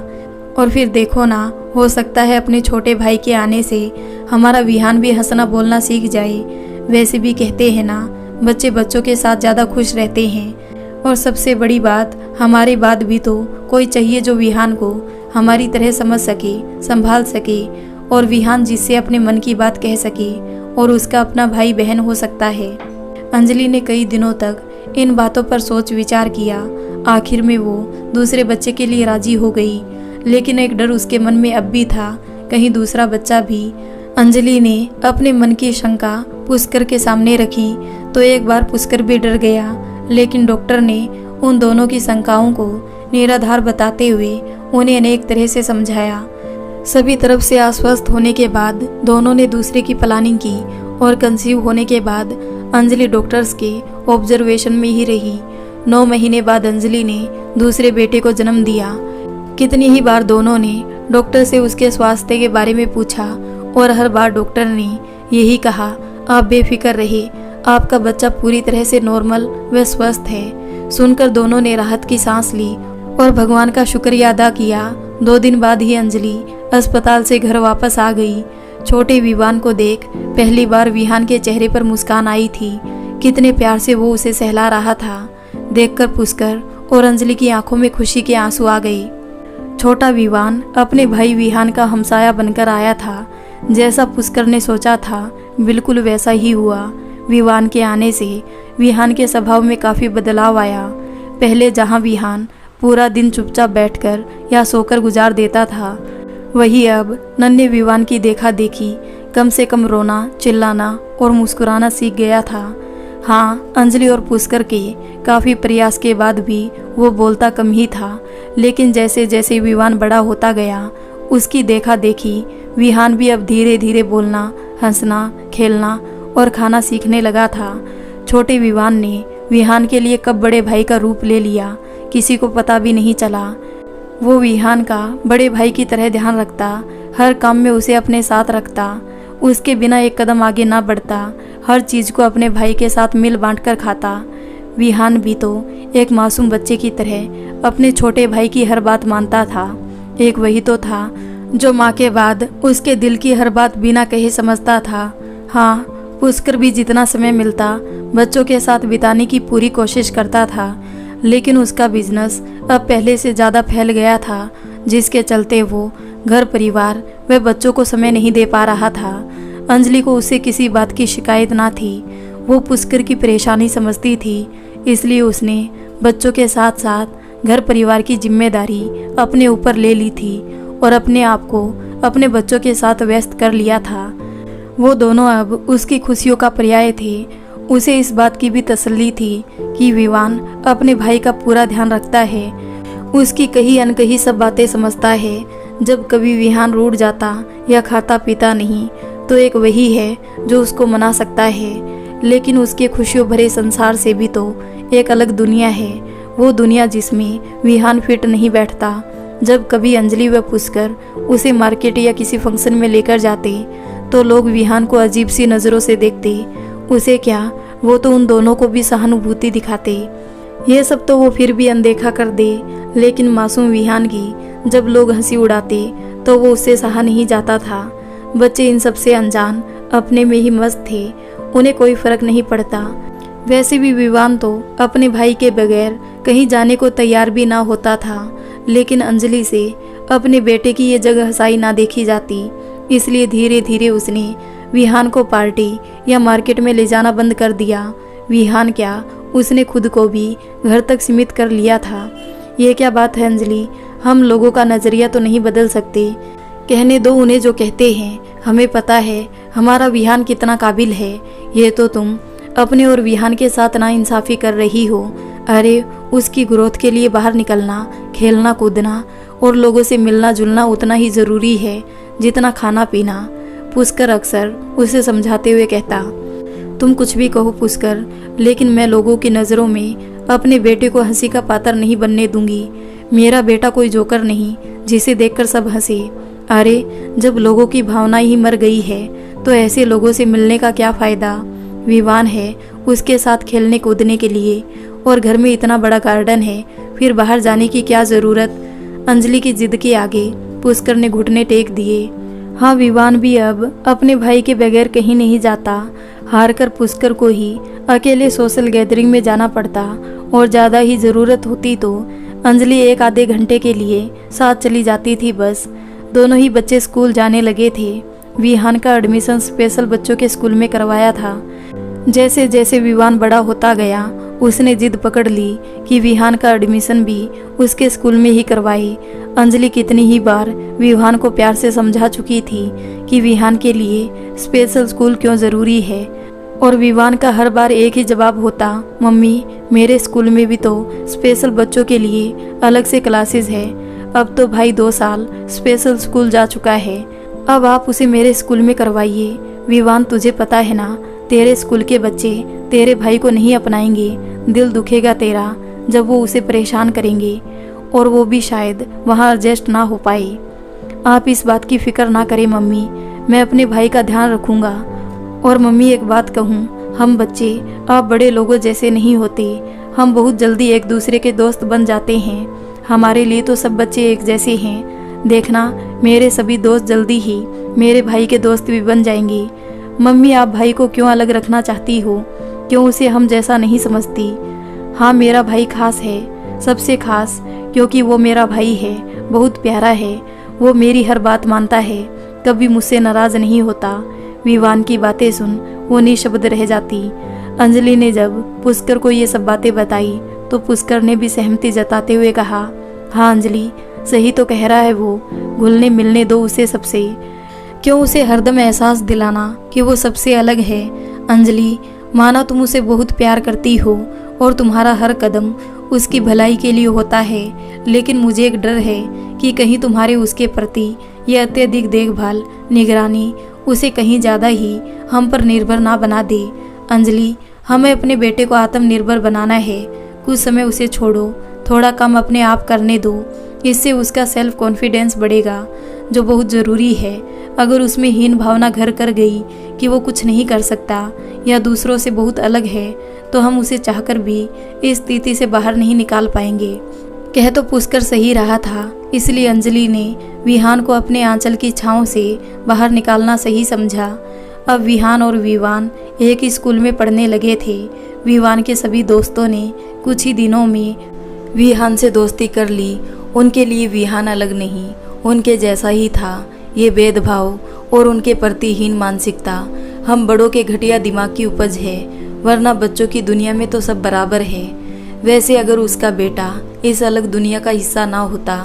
और फिर देखो ना, हो सकता है अपने छोटे भाई के आने से हमारा विहान भी हंसना बोलना सीख जाए। वैसे भी कहते हैं ना, बच्चे बच्चों के साथ ज़्यादा खुश रहते हैं। और सबसे बड़ी बात, हमारे बाद भी तो कोई चाहिए जो विहान को हमारी तरह समझ सके, संभाल सके, और विहान जिससे अपने मन की बात कह सके और उसका अपना भाई बहन हो सकता है। अंजलि ने कई दिनों तक इन बातों पर सोच विचार किया। आखिर में वो दूसरे बच्चे के लिए राजी हो गई, लेकिन एक डर उसके मन में अब भी था, कहीं दूसरा बच्चा भी। अंजलि ने अपने मन की शंका पुष्कर के सामने रखी तो एक बार पुष्कर भी डर गया, लेकिन डॉक्टर ने उन दोनों की शंकाओं को निराधार बताते हुए उन्हें अनेक तरह से समझाया। सभी तरफ से आश्वस्त होने के बाद दोनों ने दूसरे की प्लानिंग की, और कंसीव होने के बाद अंजलि डॉक्टर्स के ऑब्जर्वेशन में ही रही। 9 महीने बाद अंजलि ने दूसरे बेटे को जन्म दिया। कितनी ही बार दोनों ने डॉक्टर से उसके स्वास्थ्य के बारे में पूछा, और हर बार डॉक्टर ने यही कहा, आप बेफिक्र रहिए, आपका बच्चा पूरी तरह से नॉर्मल व स्वस्थ है। सुनकर दोनों ने राहत की सांस ली और भगवान का शुक्रिया अदा किया। 2 दिन बाद ही अंजलि अस्पताल से घर वापस आ गई। छोटे विवान को देख पहली बार विहान के चेहरे पर मुस्कान आई थी। कितने प्यार से वो उसे सहला रहा था। देखकर पुष्कर और अंजलि की आंखों में खुशी के आंसू आ गए। छोटा विवान अपने भाई विहान का हमसाया बनकर आया था। जैसा पुष्कर ने सोचा था बिल्कुल वैसा ही हुआ। विवान के आने से विहान के स्वभाव में काफ़ी बदलाव आया। पहले जहां विहान पूरा दिन चुपचाप बैठकर या सोकर गुजार देता था, वही अब नन्हे विवान की देखा देखी कम से कम रोना, चिल्लाना और मुस्कुराना सीख गया था। हाँ, अंजलि और पुष्कर के काफ़ी प्रयास के बाद भी वो बोलता कम ही था, लेकिन जैसे जैसे विवान बड़ा होता गया उसकी देखा देखी विहान भी अब धीरे धीरे बोलना, हंसना, खेलना और खाना सीखने लगा था। छोटे विवान ने विहान के लिए कब बड़े भाई का रूप ले लिया किसी को पता भी नहीं चला। वो विहान का बड़े भाई की तरह ध्यान रखता, हर काम में उसे अपने साथ रखता, उसके बिना एक कदम आगे ना बढ़ता, हर चीज़ को अपने भाई के साथ मिल बांट कर खाता। विहान भी तो एक मासूम बच्चे की तरह अपने छोटे भाई की हर बात मानता था। एक वही तो था जो माँ के बाद उसके दिल की हर बात बिना कहे समझता था। हाँ, पुष्कर भी जितना समय मिलता बच्चों के साथ बिताने की पूरी कोशिश करता था, लेकिन उसका बिजनेस अब पहले से ज़्यादा फैल गया था, जिसके चलते वो घर परिवार व बच्चों को समय नहीं दे पा रहा था। अंजलि को उससे किसी बात की शिकायत ना थी। वो पुष्कर की परेशानी समझती थी, इसलिए उसने बच्चों के साथ साथ घर परिवार की जिम्मेदारी अपने ऊपर ले ली थी और अपने आप को अपने बच्चों के साथ व्यस्त कर लिया था। वो दोनों अब उसकी खुशियों का पर्याय थे। उसे इस बात की भी तसल्ली थी कि विवान अपने भाई का पूरा ध्यान रखता है, उसकी कही अनकही सब बातें समझता है। जब कभी विहान रूठ जाता या खाता पीता नहीं तो एक वही है जो उसको मना सकता है। लेकिन उसके खुशियों भरे संसार से भी तो एक अलग दुनिया है, वो दुनिया जिसमें विहान फिट नहीं बैठता। जब कभी अंजलि व पुष्कर उसे मार्केट या किसी फंक्शन में लेकर जाते तो लोग विहान को अजीब सी नज़रों से देखते। उसे क्या, वो तो उन दोनों को भी सहानुभूति दिखाते। ये सब तो वो फिर भी अनदेखा कर दे, लेकिन मासूम विहान की जब लोग हंसी उड़ाते तो वो उससे सहा नहीं जाता था। बच्चे इन सब से अनजान अपने में ही मस्त थे, उन्हें कोई फर्क नहीं पड़ता। वैसे भी विवान तो अपने भाई के बगैर कहीं जाने को तैयार भी ना होता था, लेकिन अंजलि से अपने बेटे की ये जगह हंसाई ना देखी जाती, इसलिए धीरे धीरे उसने विहान को पार्टी या मार्केट में ले जाना बंद कर दिया। विहान क्या, उसने खुद को भी घर तक सीमित कर लिया था। ये क्या बात है अंजलि, हम लोगों का नज़रिया तो नहीं बदल सकते। कहने दो उन्हें जो कहते हैं, हमें पता है हमारा विहान कितना काबिल है। ये तो तुम अपने और विहान के साथ नाइंसाफ़ी कर रही हो। अरे उसकी ग्रोथ के लिए बाहर निकलना, खेलना कूदना और लोगों से मिलना जुलना उतना ही ज़रूरी है जितना खाना पीना। पुष्कर अक्सर उसे समझाते हुए कहता, तुम कुछ भी कहो पुष्कर, लेकिन मैं लोगों की नज़रों में अपने बेटे को हंसी का पात्र नहीं बनने दूंगी। मेरा बेटा कोई जोकर नहीं जिसे देखकर सब हंसे। अरे जब लोगों की भावनाएं ही मर गई है तो ऐसे लोगों से मिलने का क्या फ़ायदा। विवान है उसके साथ खेलने कूदने के लिए, और घर में इतना बड़ा गार्डन है, फिर बाहर जाने की क्या ज़रूरत। अंजलि की जिद के आगे पुष्कर ने घुटने टेक दिए। हाँ, विवान भी अब अपने भाई के बगैर कहीं नहीं जाता। हार कर पुष्कर को ही अकेले सोशल गैदरिंग में जाना पड़ता, और ज़्यादा ही ज़रूरत होती तो अंजलि एक आधे घंटे के लिए साथ चली जाती थी बस। दोनों ही बच्चे स्कूल जाने लगे थे। विहान का एडमिशन स्पेशल बच्चों के स्कूल में करवाया था। जैसे जैसे विवान बड़ा होता गया उसने जिद पकड़ ली कि विहान का एडमिशन भी उसके स्कूल में ही करवाए। अंजलि कितनी ही बार विहान को प्यार से समझा चुकी थी कि विहान के लिए स्पेशल स्कूल क्यों ज़रूरी है, और विवान का हर बार एक ही जवाब होता, मम्मी मेरे स्कूल में भी तो स्पेशल बच्चों के लिए अलग से क्लासेस है। अब तो भाई 2 साल स्पेशल स्कूल जा चुका है, अब आप उसे मेरे स्कूल में करवाइए। विवान तुझे पता है ना, तेरे स्कूल के बच्चे तेरे भाई को नहीं अपनाएंगे। दिल दुखेगा तेरा जब वो उसे परेशान करेंगे, और वो भी शायद वहाँ एडजस्ट ना हो पाए। आप इस बात की फिक्र ना करें मम्मी, मैं अपने भाई का ध्यान रखूँगा। और मम्मी एक बात कहूँ, हम बच्चे आप बड़े लोगों जैसे नहीं होते, हम बहुत जल्दी एक दूसरे के दोस्त बन जाते हैं। हमारे लिए तो सब बच्चे एक जैसे हैं। देखना मेरे सभी दोस्त जल्दी ही मेरे भाई के दोस्त भी बन जाएंगे। मम्मी आप भाई को क्यों अलग रखना चाहती हो, क्यों उसे हम जैसा नहीं समझती। हाँ मेरा भाई खास है, सबसे खास, क्योंकि वो मेरा भाई है, बहुत प्यारा है। वो मेरी हर बात मानता है, कभी मुझसे नाराज़ नहीं होता। विवान की बातें सुन वो निशब्द रह जाती। अंजलि ने जब पुष्कर को ये सब बातें बताई तो पुष्कर ने भी सहमति जताते हुए कहा, हाँ अंजलि सही तो कह रहा है वो, घुलने मिलने दो उसे सबसे। क्यों उसे हरदम एहसास दिलाना कि वो सबसे अलग है। अंजलि माना तुम उसे बहुत प्यार करती हो और तुम्हारा हर कदम उसकी भलाई के लिए होता है, लेकिन मुझे एक डर है कि कहीं तुम्हारे उसके प्रति यह अत्यधिक देखभाल निगरानी उसे कहीं ज़्यादा ही हम पर निर्भर ना बना दे। अंजलि हमें अपने बेटे को आत्मनिर्भर बनाना है, कुछ समय उसे छोड़ो, थोड़ा कम अपने आप करने दो, इससे उसका सेल्फ कॉन्फिडेंस बढ़ेगा जो बहुत ज़रूरी है। अगर उसमें हीन भावना घर कर गई कि वो कुछ नहीं कर सकता या दूसरों से बहुत अलग है तो हम उसे चाहकर भी इस स्थिति से बाहर नहीं निकाल पाएंगे। कह तो पुष्कर सही रहा था, इसलिए अंजलि ने विहान को अपने आंचल की छाँव से बाहर निकालना सही समझा। अब विहान और विवान एक ही स्कूल में पढ़ने लगे थे। विवान के सभी दोस्तों ने कुछ ही दिनों में विहान से दोस्ती कर ली। उनके लिए विहान अलग नहीं, उनके जैसा ही था। ये भेदभाव और उनके प्रति हीन मानसिकता हम बड़ों के घटिया दिमाग की उपज है, वरना बच्चों की दुनिया में तो सब बराबर है। वैसे अगर उसका बेटा इस अलग दुनिया का हिस्सा ना होता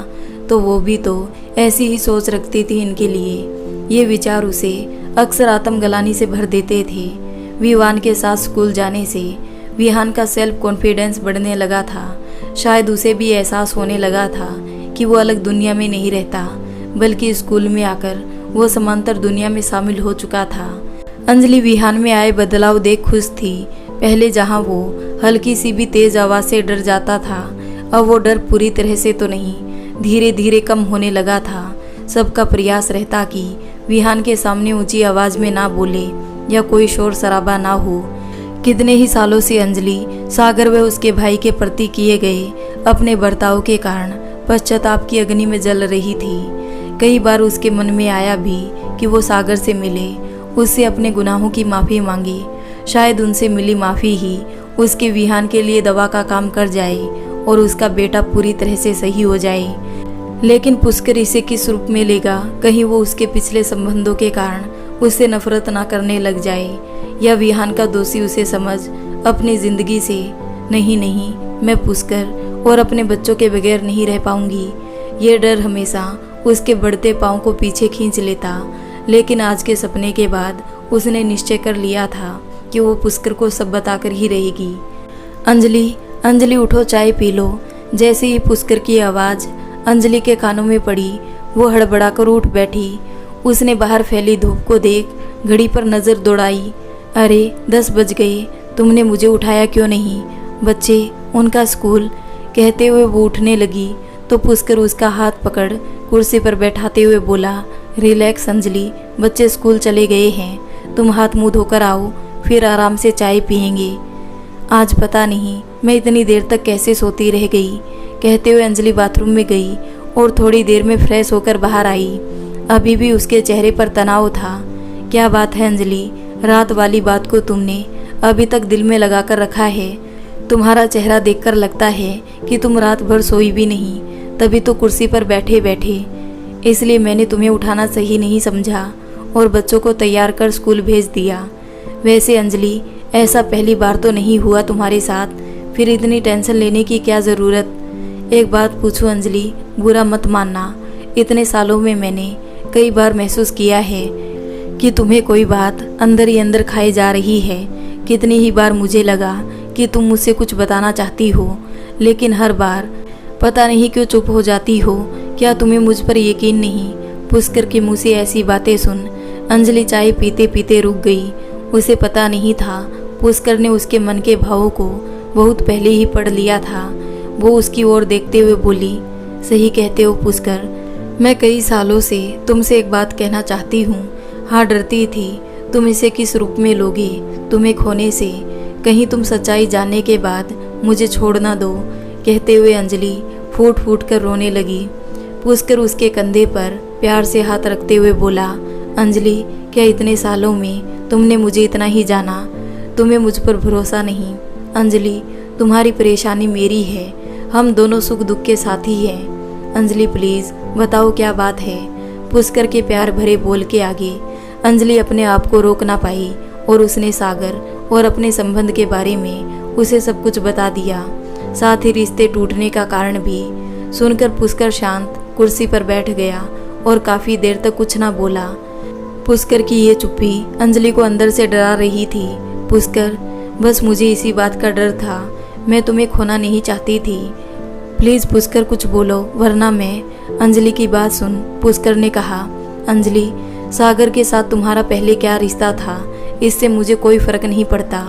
तो वो भी तो ऐसी ही सोच रखती थी इनके लिए। ये विचार उसे अक्सर आत्मग्लानि से भर देते थे। विवान के साथ स्कूल जाने से विहान का सेल्फ कॉन्फिडेंस बढ़ने लगा था। शायद उसे भी एहसास होने लगा था कि वो अलग दुनिया में नहीं रहता, बल्कि स्कूल में आकर वो समांतर दुनिया में शामिल हो चुका था। अंजलि विहान में आए बदलाव देख खुश थी। पहले जहाँ वो हल्की सी भी तेज आवाज़ से डर जाता था, अब वो डर पूरी तरह से तो नहीं, धीरे धीरे कम होने लगा था। सबका प्रयास रहता कि विहान के सामने ऊंची आवाज़ में ना बोले या कोई शोर शराबा ना हो। कितने ही सालों से अंजलि सागर व उसके भाई के प्रति किए गए अपने बर्ताव के कारण पश्चाताप की अग्नि में जल रही थी। कई बार उसके मन में आया भी कि वो सागर से मिले, उससे अपने गुनाहों की माफ़ी मांगे। शायद उनसे मिली माफ़ी ही उसके विहान के लिए दवा का काम कर जाए और उसका बेटा पूरी तरह से सही हो जाए। लेकिन पुष्कर इसे किस रूप में लेगा? कहीं वो उसके पिछले संबंधों के कारण उससे नफरत ना करने लग जाए, या विहान का दोषी उसे समझ अपनी जिंदगी से नहीं, मैं पुष्कर और अपने बच्चों के बगैर नहीं रह पाऊंगी। ये डर हमेशा उसके बढ़ते पाँव को पीछे खींच लेता। लेकिन आज के सपने के बाद उसने निश्चय कर लिया था कि वो पुष्कर को सब बताकर ही रहेगी। अंजलि उठो, चाय पी लो। जैसे ही पुष्कर की आवाज़ अंजलि के कानों में पड़ी, वो हड़बड़ाकर उठ बैठी। उसने बाहर फैली धूप को देख घड़ी पर नज़र दौड़ाई। अरे 10 बज गए, तुमने मुझे उठाया क्यों नहीं? बच्चे, उनका स्कूल। कहते हुए वो उठने लगी तो पुष्कर उसका हाथ पकड़ कुर्सी पर बैठाते हुए बोला, रिलैक्स अंजलि, बच्चे स्कूल चले गए हैं, तुम हाथ मुंह धोकर आओ, फिर आराम से चाय पियेंगे। आज पता नहीं मैं इतनी देर तक कैसे सोती रह गई। कहते हुए अंजलि बाथरूम में गई और थोड़ी देर में फ्रेश होकर बाहर आई। अभी भी उसके चेहरे पर तनाव था। क्या बात है अंजलि, रात वाली बात को तुमने अभी तक दिल में लगा कर रखा है? तुम्हारा चेहरा देखकर लगता है कि तुम रात भर सोई भी नहीं, तभी तो कुर्सी पर बैठे बैठे। इसलिए मैंने तुम्हें उठाना सही नहीं समझा और बच्चों को तैयार कर स्कूल भेज दिया। वैसे अंजलि, ऐसा पहली बार तो नहीं हुआ तुम्हारे साथ, फिर इतनी टेंशन लेने की क्या ज़रूरत? एक बात पूछूं अंजलि, बुरा मत मानना। इतने सालों में मैंने कई बार महसूस किया है कि तुम्हें कोई बात अंदर ही अंदर खाई जा रही है। कितनी ही बार मुझे लगा कि तुम मुझसे कुछ बताना चाहती हो, लेकिन हर बार पता नहीं क्यों चुप हो जाती हो। क्या तुम्हें मुझ पर यकीन नहीं? पुष्कर के मुँह से ऐसी बातें सुन अंजलि चाय पीते पीते रुक गई। उसे पता नहीं था पुष्कर ने उसके मन के भावों को बहुत पहले ही पढ़ लिया था। वो उसकी ओर देखते हुए बोली, सही कहते हो पुष्कर, मैं कई सालों से तुमसे एक बात कहना चाहती हूँ। हाँ, डरती थी तुम इसे किस रूप में लोगे, तुम्हें खोने से। कहीं तुम सच्चाई जानने के बाद मुझे छोड़ ना दो। कहते हुए अंजलि फूट फूट कर रोने लगी। पुष्कर उसके कंधे पर प्यार से हाथ रखते हुए बोला, अंजलि, क्या इतने सालों में तुमने मुझे इतना ही जाना? तुम्हें मुझ पर भरोसा नहीं? अंजलि, तुम्हारी परेशानी मेरी है, हम दोनों सुख दुख के साथी हैं। अंजलि प्लीज़ बताओ क्या बात है? पुष्कर के प्यार भरे बोल के आगे अंजलि अपने आप को रोक ना पाई और उसने सागर और अपने संबंध के बारे में उसे सब कुछ बता दिया, साथ ही रिश्ते टूटने का कारण भी। सुनकर पुष्कर शांत कुर्सी पर बैठ गया और काफ़ी देर तक कुछ ना बोला। पुष्कर की ये चुप्पी अंजलि को अंदर से डरा रही थी। पुष्कर, बस मुझे इसी बात का डर था, मैं तुम्हें खोना नहीं चाहती थी। प्लीज़ पुष्कर कुछ बोलो, वरना मैं। अंजलि की बात सुन पुष्कर ने कहा, अंजलि, सागर के साथ तुम्हारा पहले क्या रिश्ता था, इससे मुझे कोई फ़र्क नहीं पड़ता,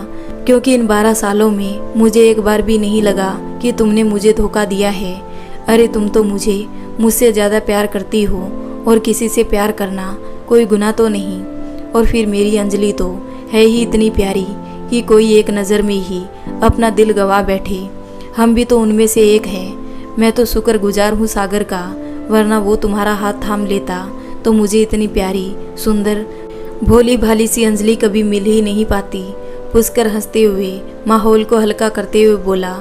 क्योंकि इन 12 सालों में मुझे एक बार भी नहीं लगा कि तुमने मुझे धोखा दिया है। अरे तुम तो मुझसे ज़्यादा प्यार करती हो, और किसी से प्यार करना कोई गुनाह तो नहीं। और फिर मेरी अंजलि तो है ही इतनी प्यारी कि कोई एक नज़र में ही अपना दिल गवा बैठे। हम भी तो उनमें से एक हैं। मैं तो शुक्रगुजार हूँ सागर का, वरना वो तुम्हारा हाथ थाम लेता तो मुझे इतनी प्यारी, सुंदर, भोली भाली सी अंजलि कभी मिल ही नहीं पाती। पुष्कर हंसते हुए माहौल को हल्का करते हुए बोला,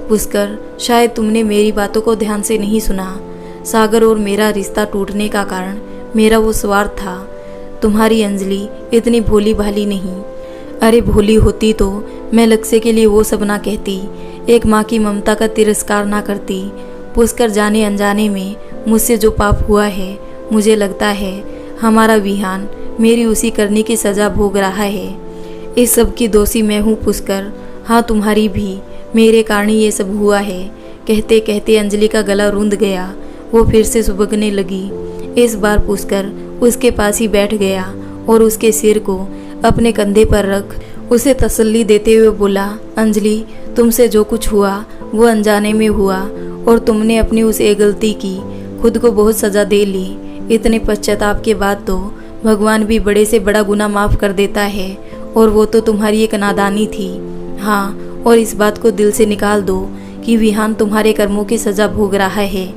पुष्कर, शायद तुमने मेरी बातों को ध्यान से नहीं सुना। सागर और मेरा रिश्ता टूटने का कारण मेरा वो स्वार्थ था। तुम्हारी अंजलि इतनी भोली भाली नहीं। अरे भोली होती तो मैं लक्ष्य के लिए वो सब ना कहती, एक माँ की ममता का तिरस्कार ना करती। पुष्कर जाने अनजाने में मुझसे जो पाप हुआ है, मुझे लगता है हमारा विहान मेरी उसी करने की सज़ा भोग रहा है। इस सब की दोषी मैं हूँ पुष्कर, हाँ तुम्हारी भी, मेरे कारण ये सब हुआ है। कहते कहते अंजलि का गला रूंध गया, वो फिर से सुबकने लगी। इस बार पुष्कर उसके पास ही बैठ गया और उसके सिर को अपने कंधे पर रख उसे तसल्ली देते हुए बोला, अंजलि तुमसे जो कुछ हुआ वो अनजाने में हुआ और तुमने अपनी उस एक गलती की खुद को बहुत सज़ा दे ली। इतने पश्चाताप के बाद तो भगवान भी बड़े से बड़ा गुनाह माफ़ कर देता है, और वो तो तुम्हारी एक नादानी थी। हाँ, और इस बात को दिल से निकाल दो कि विहान तुम्हारे कर्मों की सज़ा भोग रहा है।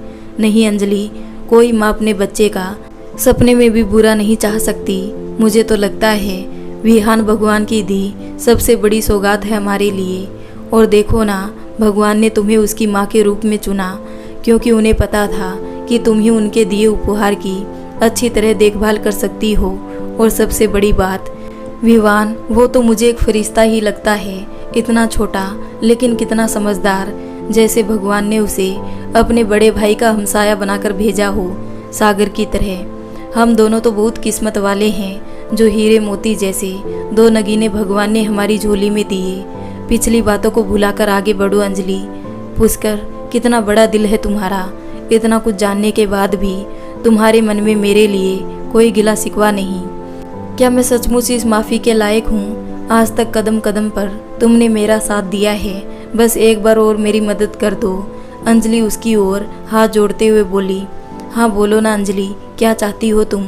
नहीं अंजलि, कोई माँ अपने बच्चे का सपने में भी बुरा नहीं चाह सकती। मुझे तो लगता है विहान भगवान की दी सबसे बड़ी सौगात है हमारे लिए। और देखो ना, भगवान ने तुम्हें उसकी माँ के रूप में चुना, क्योंकि उन्हें पता था कि तुम ही उनके दिए उपहार की अच्छी तरह देखभाल कर सकती हो। और सबसे बड़ी बात, विवान वो तो मुझे एक फरिश्ता ही लगता है, इतना छोटा लेकिन कितना समझदार, जैसे भगवान ने उसे अपने बड़े भाई का हमसाया बनाकर भेजा हो, सागर की तरह। हम दोनों तो बहुत किस्मत वाले हैं जो हीरे मोती जैसे दो नगीने भगवान ने हमारी झोली में दिए। पिछली बातों को भुलाकर आगे बढ़ो अंजलि। पुष्कर, कितना बड़ा दिल है तुम्हारा। इतना कुछ जानने के बाद भी तुम्हारे मन में मेरे लिए कोई गिला शिकवा नहीं। क्या मैं सचमुच इस माफ़ी के लायक हूँ? आज तक कदम कदम पर तुमने मेरा साथ दिया है, बस एक बार और मेरी मदद कर दो। अंजलि उसकी ओर हाथ जोड़ते हुए बोली। हाँ बोलो ना अंजलि, क्या चाहती हो तुम?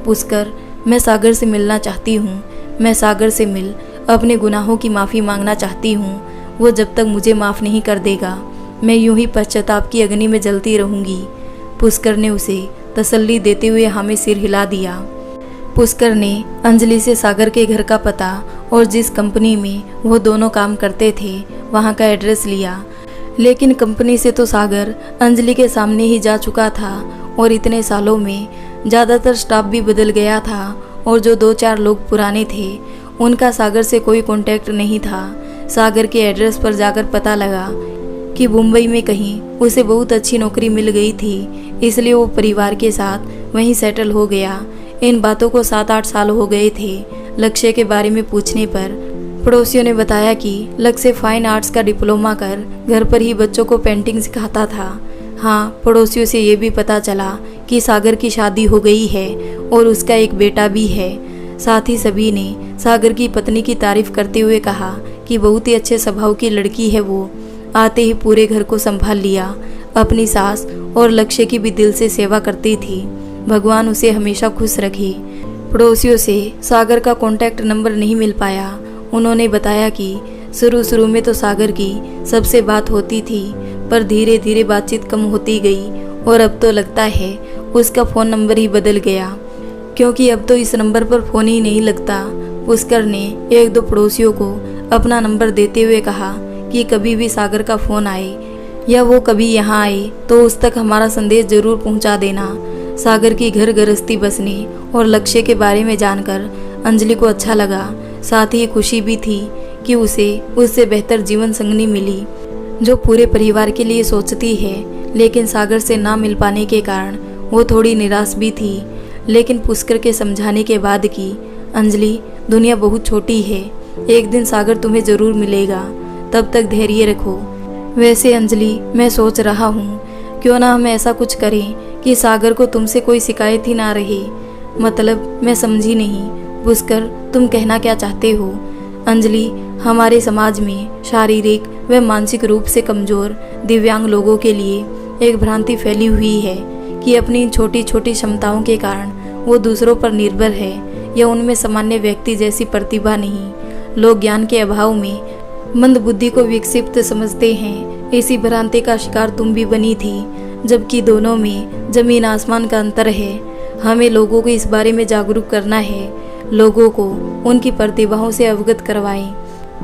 पुष्कर, मैं सागर से मिलना चाहती हूँ। मैं सागर से मिल अपने गुनाहों की माफ़ी मांगना चाहती हूँ। वो जब तक मुझे माफ़ नहीं कर देगा, मैं यूं ही पश्चाताप की अग्नि में जलती रहूँगी। पुष्कर ने उसे तसल्ली देते हुए हमें सिर हिला दिया। पुष्कर ने अंजलि से सागर के घर का पता और जिस कंपनी में वो दोनों काम करते थे वहाँ का एड्रेस लिया। लेकिन कंपनी से तो सागर अंजलि के सामने ही जा चुका था, और इतने सालों में ज़्यादातर स्टाफ भी बदल गया था, और जो 2-4 लोग पुराने थे उनका सागर से कोई कांटेक्ट नहीं था। सागर के एड्रेस पर जाकर पता लगा कि मुंबई में कहीं उसे बहुत अच्छी नौकरी मिल गई थी, इसलिए वो परिवार के साथ वहीं सेटल हो गया। इन बातों को 7-8 साल हो गए थे। लक्ष्य के बारे में पूछने पर पड़ोसियों ने बताया कि लक्ष्य फाइन आर्ट्स का डिप्लोमा कर घर पर ही बच्चों को पेंटिंग सिखाता था। हाँ, पड़ोसियों से ये भी पता चला कि सागर की शादी हो गई है और उसका एक बेटा भी है। साथ ही सभी ने सागर की पत्नी की तारीफ करते हुए कहा कि बहुत ही अच्छे स्वभाव की लड़की है वो। आते ही पूरे घर को संभाल लिया। अपनी सास और लक्ष्य की भी दिल से सेवा करती थी। भगवान उसे हमेशा खुश रखे। पड़ोसियों से सागर का कॉन्टैक्ट नंबर नहीं मिल पाया। उन्होंने बताया कि शुरू में तो सागर की सबसे बात होती थी, पर धीरे धीरे बातचीत कम होती गई, और अब तो लगता है उसका फ़ोन नंबर ही बदल गया, क्योंकि अब तो इस नंबर पर फ़ोन ही नहीं लगता। पुष्कर ने 1-2 पड़ोसियों को अपना नंबर देते हुए कहा कि कभी भी सागर का फ़ोन आए या वो कभी यहाँ आए तो उस तक हमारा संदेश ज़रूर पहुँचा देना। सागर की घर गृहस्थी बसने और लक्ष्य के बारे में जानकर अंजलि को अच्छा लगा। साथ ही खुशी भी थी कि उसे उससे बेहतर जीवन संगनी मिली जो पूरे परिवार के लिए सोचती है। लेकिन सागर से ना मिल पाने के कारण वो थोड़ी निराश भी थी। लेकिन पुष्कर के समझाने के बाद कि अंजलि, दुनिया बहुत छोटी है, एक दिन सागर तुम्हें ज़रूर मिलेगा, तब तक धैर्य रखो। वैसे अंजलि, मैं सोच रहा हूँ क्यों ना हम ऐसा कुछ करें कि सागर को तुमसे कोई शिकायत ही ना रहे। मतलब मैं समझी नहीं। पुष्कर, तुम कहना क्या चाहते हो? अंजलि, हमारे समाज में शारीरिक व मानसिक रूप से कमज़ोर दिव्यांग लोगों के लिए एक भ्रांति फैली हुई है कि अपनी छोटी छोटी क्षमताओं के कारण वो दूसरों पर निर्भर है या उनमें सामान्य व्यक्ति जैसी प्रतिभा नहीं। लोग ज्ञान के अभाव में मंद बुद्धि को विक्षिप्त समझते हैं। इसी भ्रांति का शिकार तुम भी बनी थी, जबकि दोनों में जमीन आसमान का अंतर है। हमें लोगों को इस बारे में जागरूक करना है, लोगों को उनकी प्रतिभाओं से अवगत करवाएं।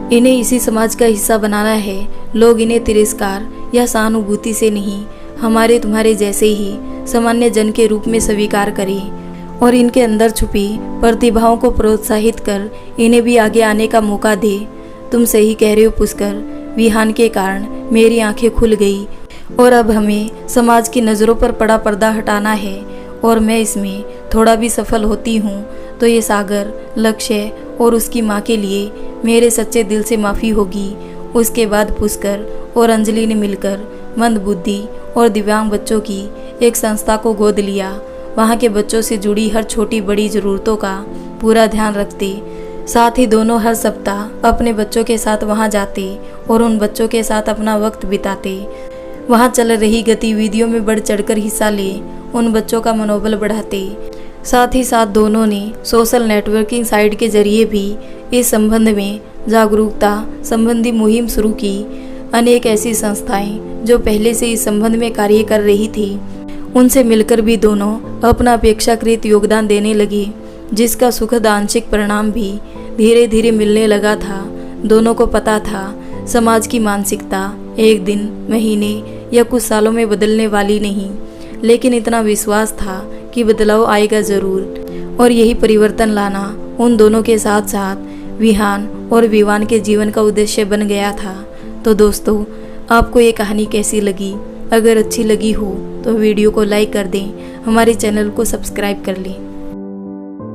इन्हें इसी समाज का हिस्सा बनाना है। लोग इन्हें तिरस्कार या सहानुभूति से नहीं, हमारे तुम्हारे जैसे ही सामान्य जन के रूप में स्वीकार करें और इनके अंदर छुपी प्रतिभाओं को प्रोत्साहित कर इन्हें भी आगे आने का मौका दे। तुम सही कह रहे हो पुष्कर, विहान के कारण मेरी आंखें खुल गई और अब हमें समाज की नज़रों पर पड़ा पर्दा हटाना है और मैं इसमें थोड़ा भी सफल होती हूँ तो ये सागर, लक्ष्य और उसकी माँ के लिए मेरे सच्चे दिल से माफ़ी होगी। उसके बाद पुष्कर और अंजलि ने मिलकर मंदबुद्धि और दिव्यांग बच्चों की एक संस्था को गोद लिया। वहाँ के बच्चों से जुड़ी हर छोटी बड़ी ज़रूरतों का पूरा ध्यान रखते। साथ ही दोनों हर सप्ताह अपने बच्चों के साथ वहाँ जाते और उन बच्चों के साथ अपना वक्त बिताते। वहाँ चल रही गतिविधियों में बढ़ चढ़कर हिस्सा ले उन बच्चों का मनोबल बढ़ाते। साथ ही साथ दोनों ने सोशल नेटवर्किंग साइट के जरिए भी इस संबंध में जागरूकता संबंधी मुहिम शुरू की। अनेक ऐसी संस्थाएं जो पहले से इस संबंध में कार्य कर रही थी, उनसे मिलकर भी दोनों अपना अपेक्षाकृत योगदान देने लगे, जिसका सुखद आंशिक परिणाम भी धीरे धीरे मिलने लगा था। दोनों को पता था समाज की मानसिकता एक दिन, महीने या कुछ सालों में बदलने वाली नहीं, लेकिन इतना विश्वास था कि बदलाव आएगा ज़रूर। और यही परिवर्तन लाना उन दोनों के साथ साथ विहान और विवान के जीवन का उद्देश्य बन गया था। तो दोस्तों, आपको ये कहानी कैसी लगी? अगर अच्छी लगी हो तो वीडियो को लाइक कर दें, हमारे चैनल को सब्सक्राइब कर लें।